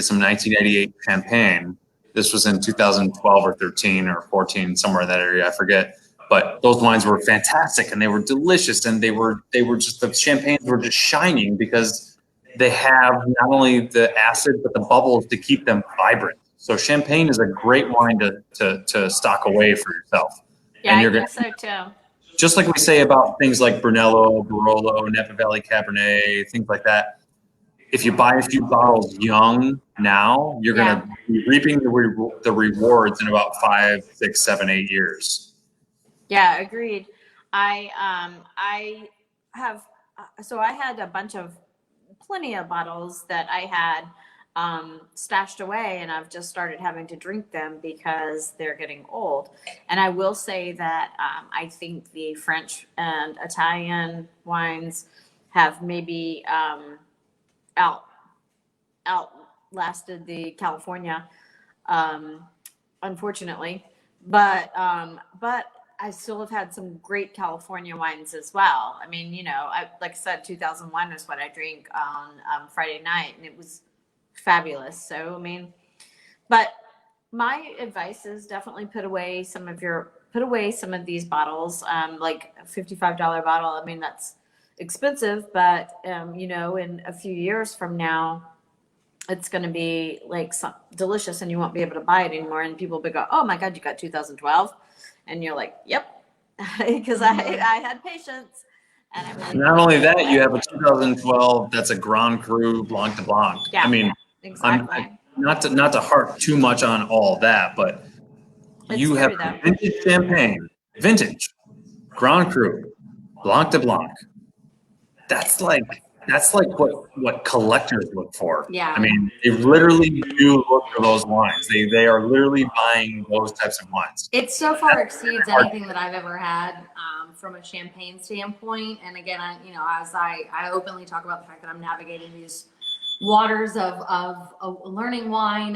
some 1988 champagne. This was in 2012 or 13 or 14, somewhere in that area, I forget. But those wines were fantastic, and they were delicious, and they were just, the champagnes were just shining because they have not only the acid but the bubbles to keep them vibrant. So champagne is a great wine to stock away for yourself. Yeah, and I think so too. Just like we say about things like Brunello, Barolo, Napa Valley Cabernet, things like that. If you buy a few bottles young now, you're going to be reaping the rewards in about 5, 6, 7, 8 years. Yeah, agreed. I have so I had plenty of bottles that I had stashed away, and I've just started having to drink them because they're getting old. And I will say that I think the French and Italian wines have maybe outlasted the California, unfortunately. But I still have had some great California wines as well. I mean, like I said, 2001 is what I drank on Friday night, and it was fabulous. So, I mean, but my advice is definitely put away some of these bottles, like a $55 bottle. I mean, that's expensive, but in a few years from now, it's going to be like delicious, and you won't be able to buy it anymore. And people will go, "Oh my God, you got 2012," and you're like, "Yep," because I had patience. And I really not only that, you have a 2012 that's a Grand Cru Blanc de Blanc. Yeah, I mean, exactly. not to harp too much on all that, but you have vintage champagne, vintage Grand Cru Blanc de Blanc. That's like what collectors look for. Yeah. I mean, they literally do look for those wines. They are literally buying those types of wines. It so far exceeds anything that I've ever had from a champagne standpoint. And again, I openly talk about the fact that I'm navigating these waters of learning wine,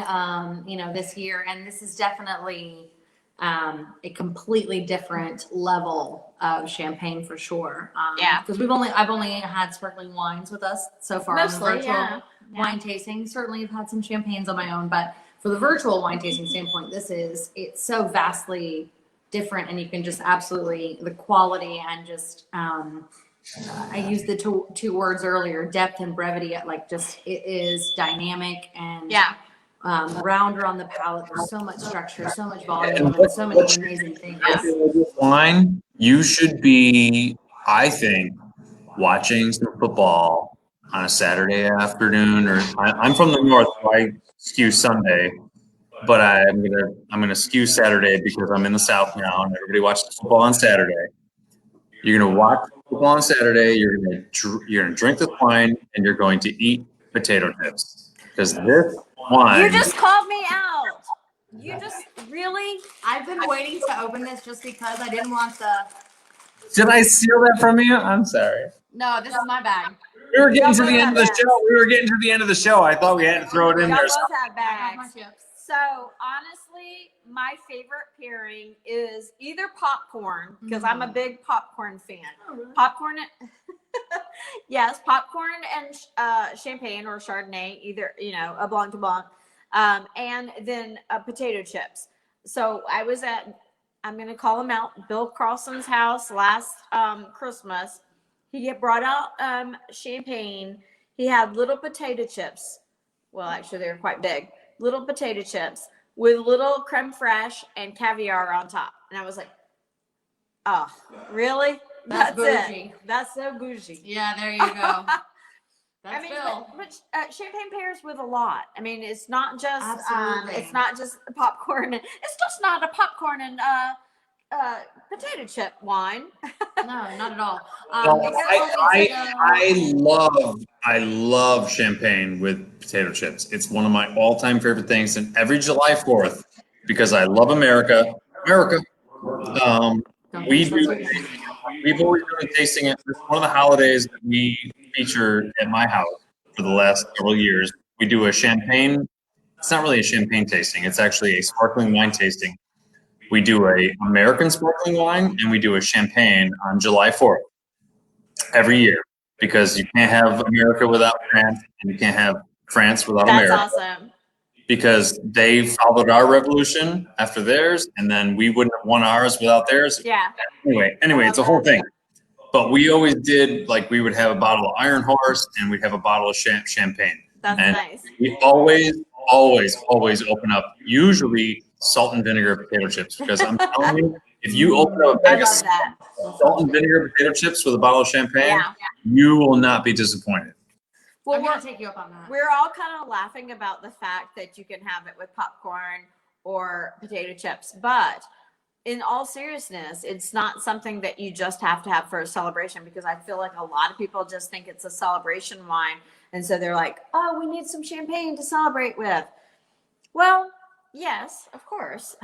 this year, and this is definitely a completely different level of champagne for sure. Because I've only had sparkling wines with us so far. Mostly, on the virtual wine tasting. Certainly, I've had some champagnes on my own, but for the virtual wine tasting standpoint, it's so vastly different, and you can just absolutely the quality and just I used the two words earlier, depth and brevity. Like just it is dynamic and rounder on the palate. There's so much structure, so much volume, and so many amazing things. Wine, you should be, I think, watching some football on a Saturday afternoon, or I'm from the north, so I skew Sunday, but I'm gonna skew Saturday because I'm in the south now, and everybody watches football on Saturday. You're gonna watch football on Saturday. You're gonna drink this wine, and you're going to eat potato chips because this wine. You just called me out. You just really. I've been waiting to open this just because I didn't want the. Did I steal that from you? I'm sorry. No, this is my bag. We were getting to the end of the show. We were getting to the end of the show. I thought we had to throw it in Y'all there. both have I got my bags. chips. So honestly, my favorite pairing is either popcorn, because I'm a big popcorn fan. Oh, really? Popcorn, yes, popcorn and champagne or Chardonnay, either, a Blanc de Blanc, and then potato chips. So I was I'm going to call him out, Bill Carlson's house last Christmas. He had brought out champagne. He had little potato chips. Well, actually, they were quite big. Little potato chips with little creme fraiche and caviar on top. And I was like, oh, really? That's it. bougie. That's so bougie. Yeah, there you go. That's Bill. But champagne pairs with a lot. I mean, it's not just Absolutely. it's not just popcorn. It's just not a popcorn and potato chip wine. No, not at all. Well, I love champagne with potato chips. It's one of my all-time favorite things. And every July 4th, because I love America, we've always been tasting it. It's one of the holidays that we feature at my house for the last several years. We do a champagne. It's not really a champagne tasting. It's actually a sparkling wine tasting. We do a American sparkling wine and we do a champagne on July 4th every year, because you can't have America without France and you can't have France without That's America. awesome. Because they followed our revolution after theirs, and then we wouldn't have won ours without theirs. Yeah. Anyway, it's a whole thing. But we always did, like, we would have a bottle of Iron Horse and we'd have a bottle of champagne. That's and nice. We always open up, usually salt and vinegar potato chips, because I'm telling you, if you open up a I bag of love that. salt and vinegar potato chips with a bottle of champagne, you will not be disappointed. Well, I'm going to take you up on that. We're all kind of laughing about the fact that you can have it with popcorn or potato chips, but in all seriousness, it's not something that you just have to have for a celebration, because I feel like a lot of people just think it's a celebration wine. And so they're like, oh, we need some champagne to celebrate with. Well, yes, of course.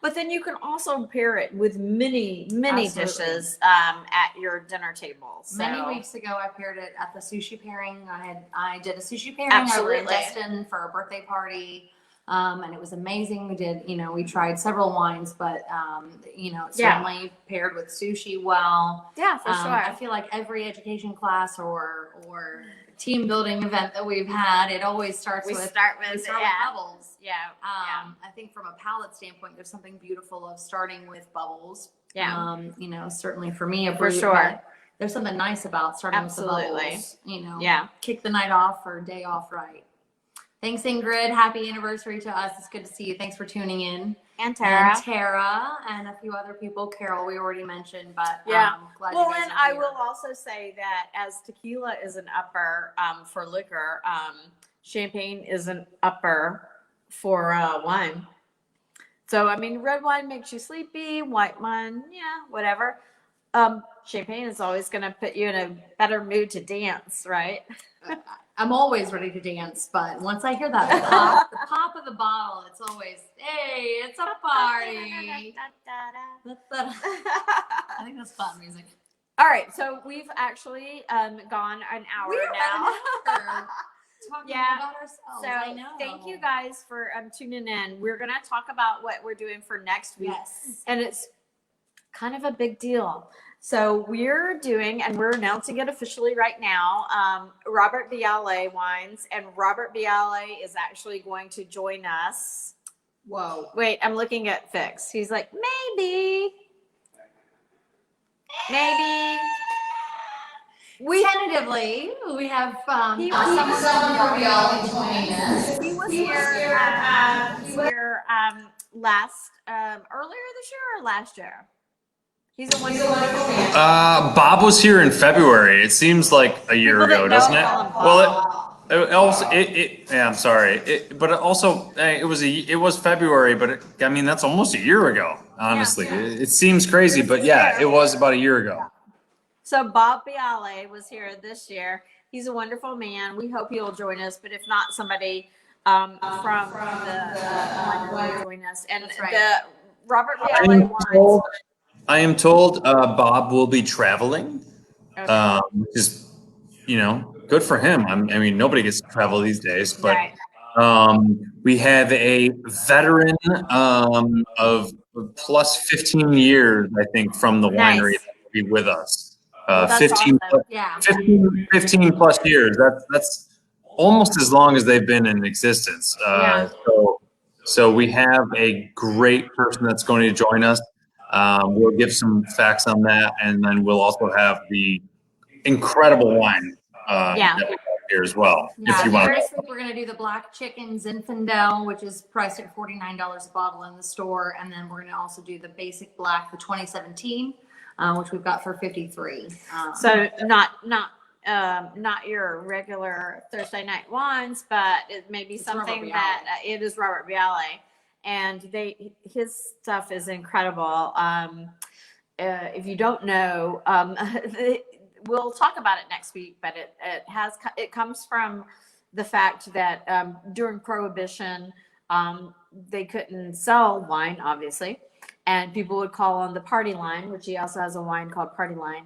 But then you can also pair it with many Absolutely. dishes at your dinner table. So. Many weeks ago, I paired it at the sushi pairing. I did a sushi pairing. Absolutely. I was in Destin for a birthday party. And it was amazing. We did, we tried several wines, but, it certainly paired with sushi well. Yeah, for sure. I feel like every education class or team building event that we've had, it always starts with bubbles. Yeah. I think from a palate standpoint, there's something beautiful of starting with bubbles. Yeah. Certainly for me, For sure. There's something nice about starting Absolutely. with the bubbles. Yeah. Kick the night off or day off right. Thanks, Ingrid. Happy anniversary to us. It's good to see you. Thanks for tuning in. And Tara. And a few other people. Carol, we already mentioned, but Yeah. Glad Well, you guys and are I here. will also say that as tequila is an upper for liquor, champagne is an upper for wine. So, I mean, red wine makes you sleepy, white wine, whatever. Champagne is always going to put you in a better mood to dance, right? I'm always ready to dance, but once I hear that pop, the pop of the bottle, it's always, hey, it's a party. I think that's fun music. All right, so we've actually gone an hour now. Talking Yeah. about ourselves. So I know. thank you guys for tuning in. We're gonna talk about what we're doing for next week, Yes. and it's kind of a big deal. So we're doing, and we're announcing it officially right now, Robert Biale wines, and Robert Biale is actually going to join us. Whoa. Wait, I'm looking at Fix. He's like, maybe. Tentatively, we have He someone was- from L'Oreal joining us. He was here, last, earlier this year or last year? He's a wonderful man. Bob was here in February. It seems like a year People that ago, know doesn't it? call him Bob. Well, it also yeah, I'm sorry. But it also it was February, but I mean that's almost a year ago. Honestly, it seems crazy, but yeah, it was about a year ago. So Bob Biale was here this year. He's a wonderful man. We hope he'll join us, but if not, somebody from the winery will join us. And That's right. the Robert Biale wines. I am told Bob will be traveling, Okay. which is, good for him. I mean, nobody gets to travel these days, but Right. we have a veteran of plus 15 years, I think, from the winery Nice. that will be with us. Well, that's 15, awesome. Yeah. 15 plus years. That's almost as long as they've been in existence. Yeah. So we have a great person that's going to join us. We'll give some facts on that, and then we'll also have the incredible wine Yeah. that we have here as well. Yeah, If you want this week we're going to do the black chicken Zinfandel, which is priced at $49 a bottle in the store, and then we're going to also do the basic black, the 2017, which we've got for $53. So not your regular Thursday night wines, but it may be It's something Robert that it is Robert Biale, and his stuff is incredible. If you don't know, we'll talk about it next week, but it comes from the fact that during Prohibition, they couldn't sell wine, obviously, and people would call on the party line, which he also has a wine called Party Line.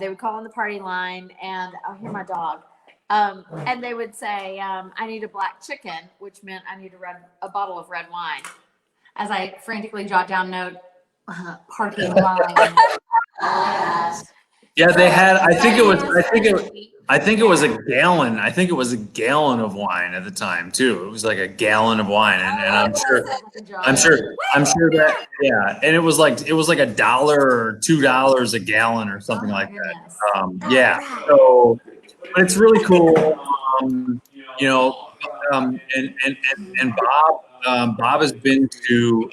They would call on the party line, and I'll hear my dog. And they would say, I need a black chicken, which meant I need a bottle of red wine. As I frantically jot down note, party line. Yeah, they had. I think it was a gallon. I think it was a gallon of wine at the time too. It was like a gallon of wine, and I'm sure that and it was like $1 or $2 a gallon or something like that. Yeah. So, but it's really cool. And Bob has been to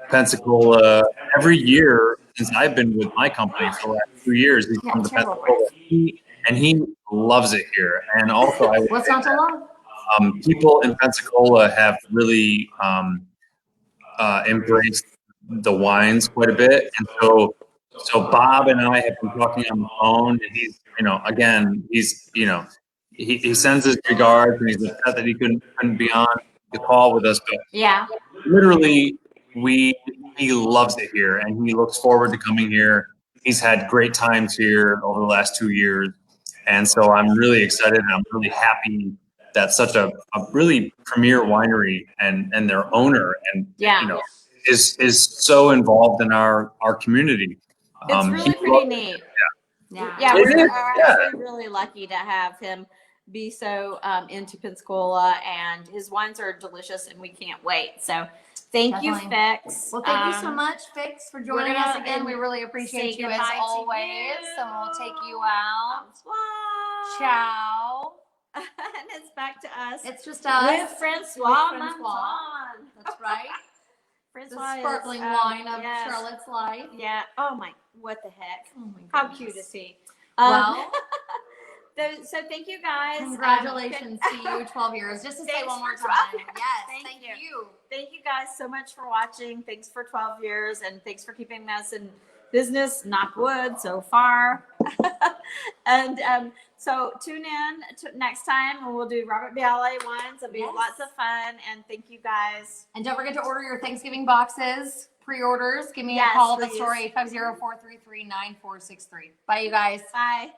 Pensacola every year since I've been with my company for the last 2 years. He's come to Pensacola, and he loves it here. And also, What's not to love? people in Pensacola have really embraced the wines quite a bit, and so Bob and I have been talking on the phone, and he sends his regards, and he's upset that he couldn't be on the call with us, but Yeah. literally he loves it here, and he looks forward to coming here. He's had great times here over the last 2 years, and so I'm really excited, and I'm really happy that such a really premier winery and their owner is so involved in our community. It's really pretty neat. Yeah, It we're is, actually really lucky to have him be so into Pensacola, and his wines are delicious, and we can't wait. So thank you, Fix. Well, thank you so much, Fix, for joining us gonna again. We really appreciate say you as goodbye to always. you. So we'll take you out. Ciao. Ciao. And it's back to us. It's just us. With Francois. With Francois. That's right. The Francois sparkling is, wine of yes. Charlotte's Life. Yeah. Oh my, what the heck? Oh my How goodness. cute is he? Well, So thank you guys. congratulations to you, 12 years. Just to say Thanks one more for time. 12 years. Yes, Thank thank you. Thank you guys so much for watching. Thanks for 12 years, and thanks for keeping us in business, knock wood, so far. And so tune in next time, and we'll do Robert Biale wines. It'll be lots of fun, and thank you guys. And don't forget to order your Thanksgiving boxes, pre-orders. Give me a Yes, call at the please. store, 850-433-9463. Bye, you guys. Bye.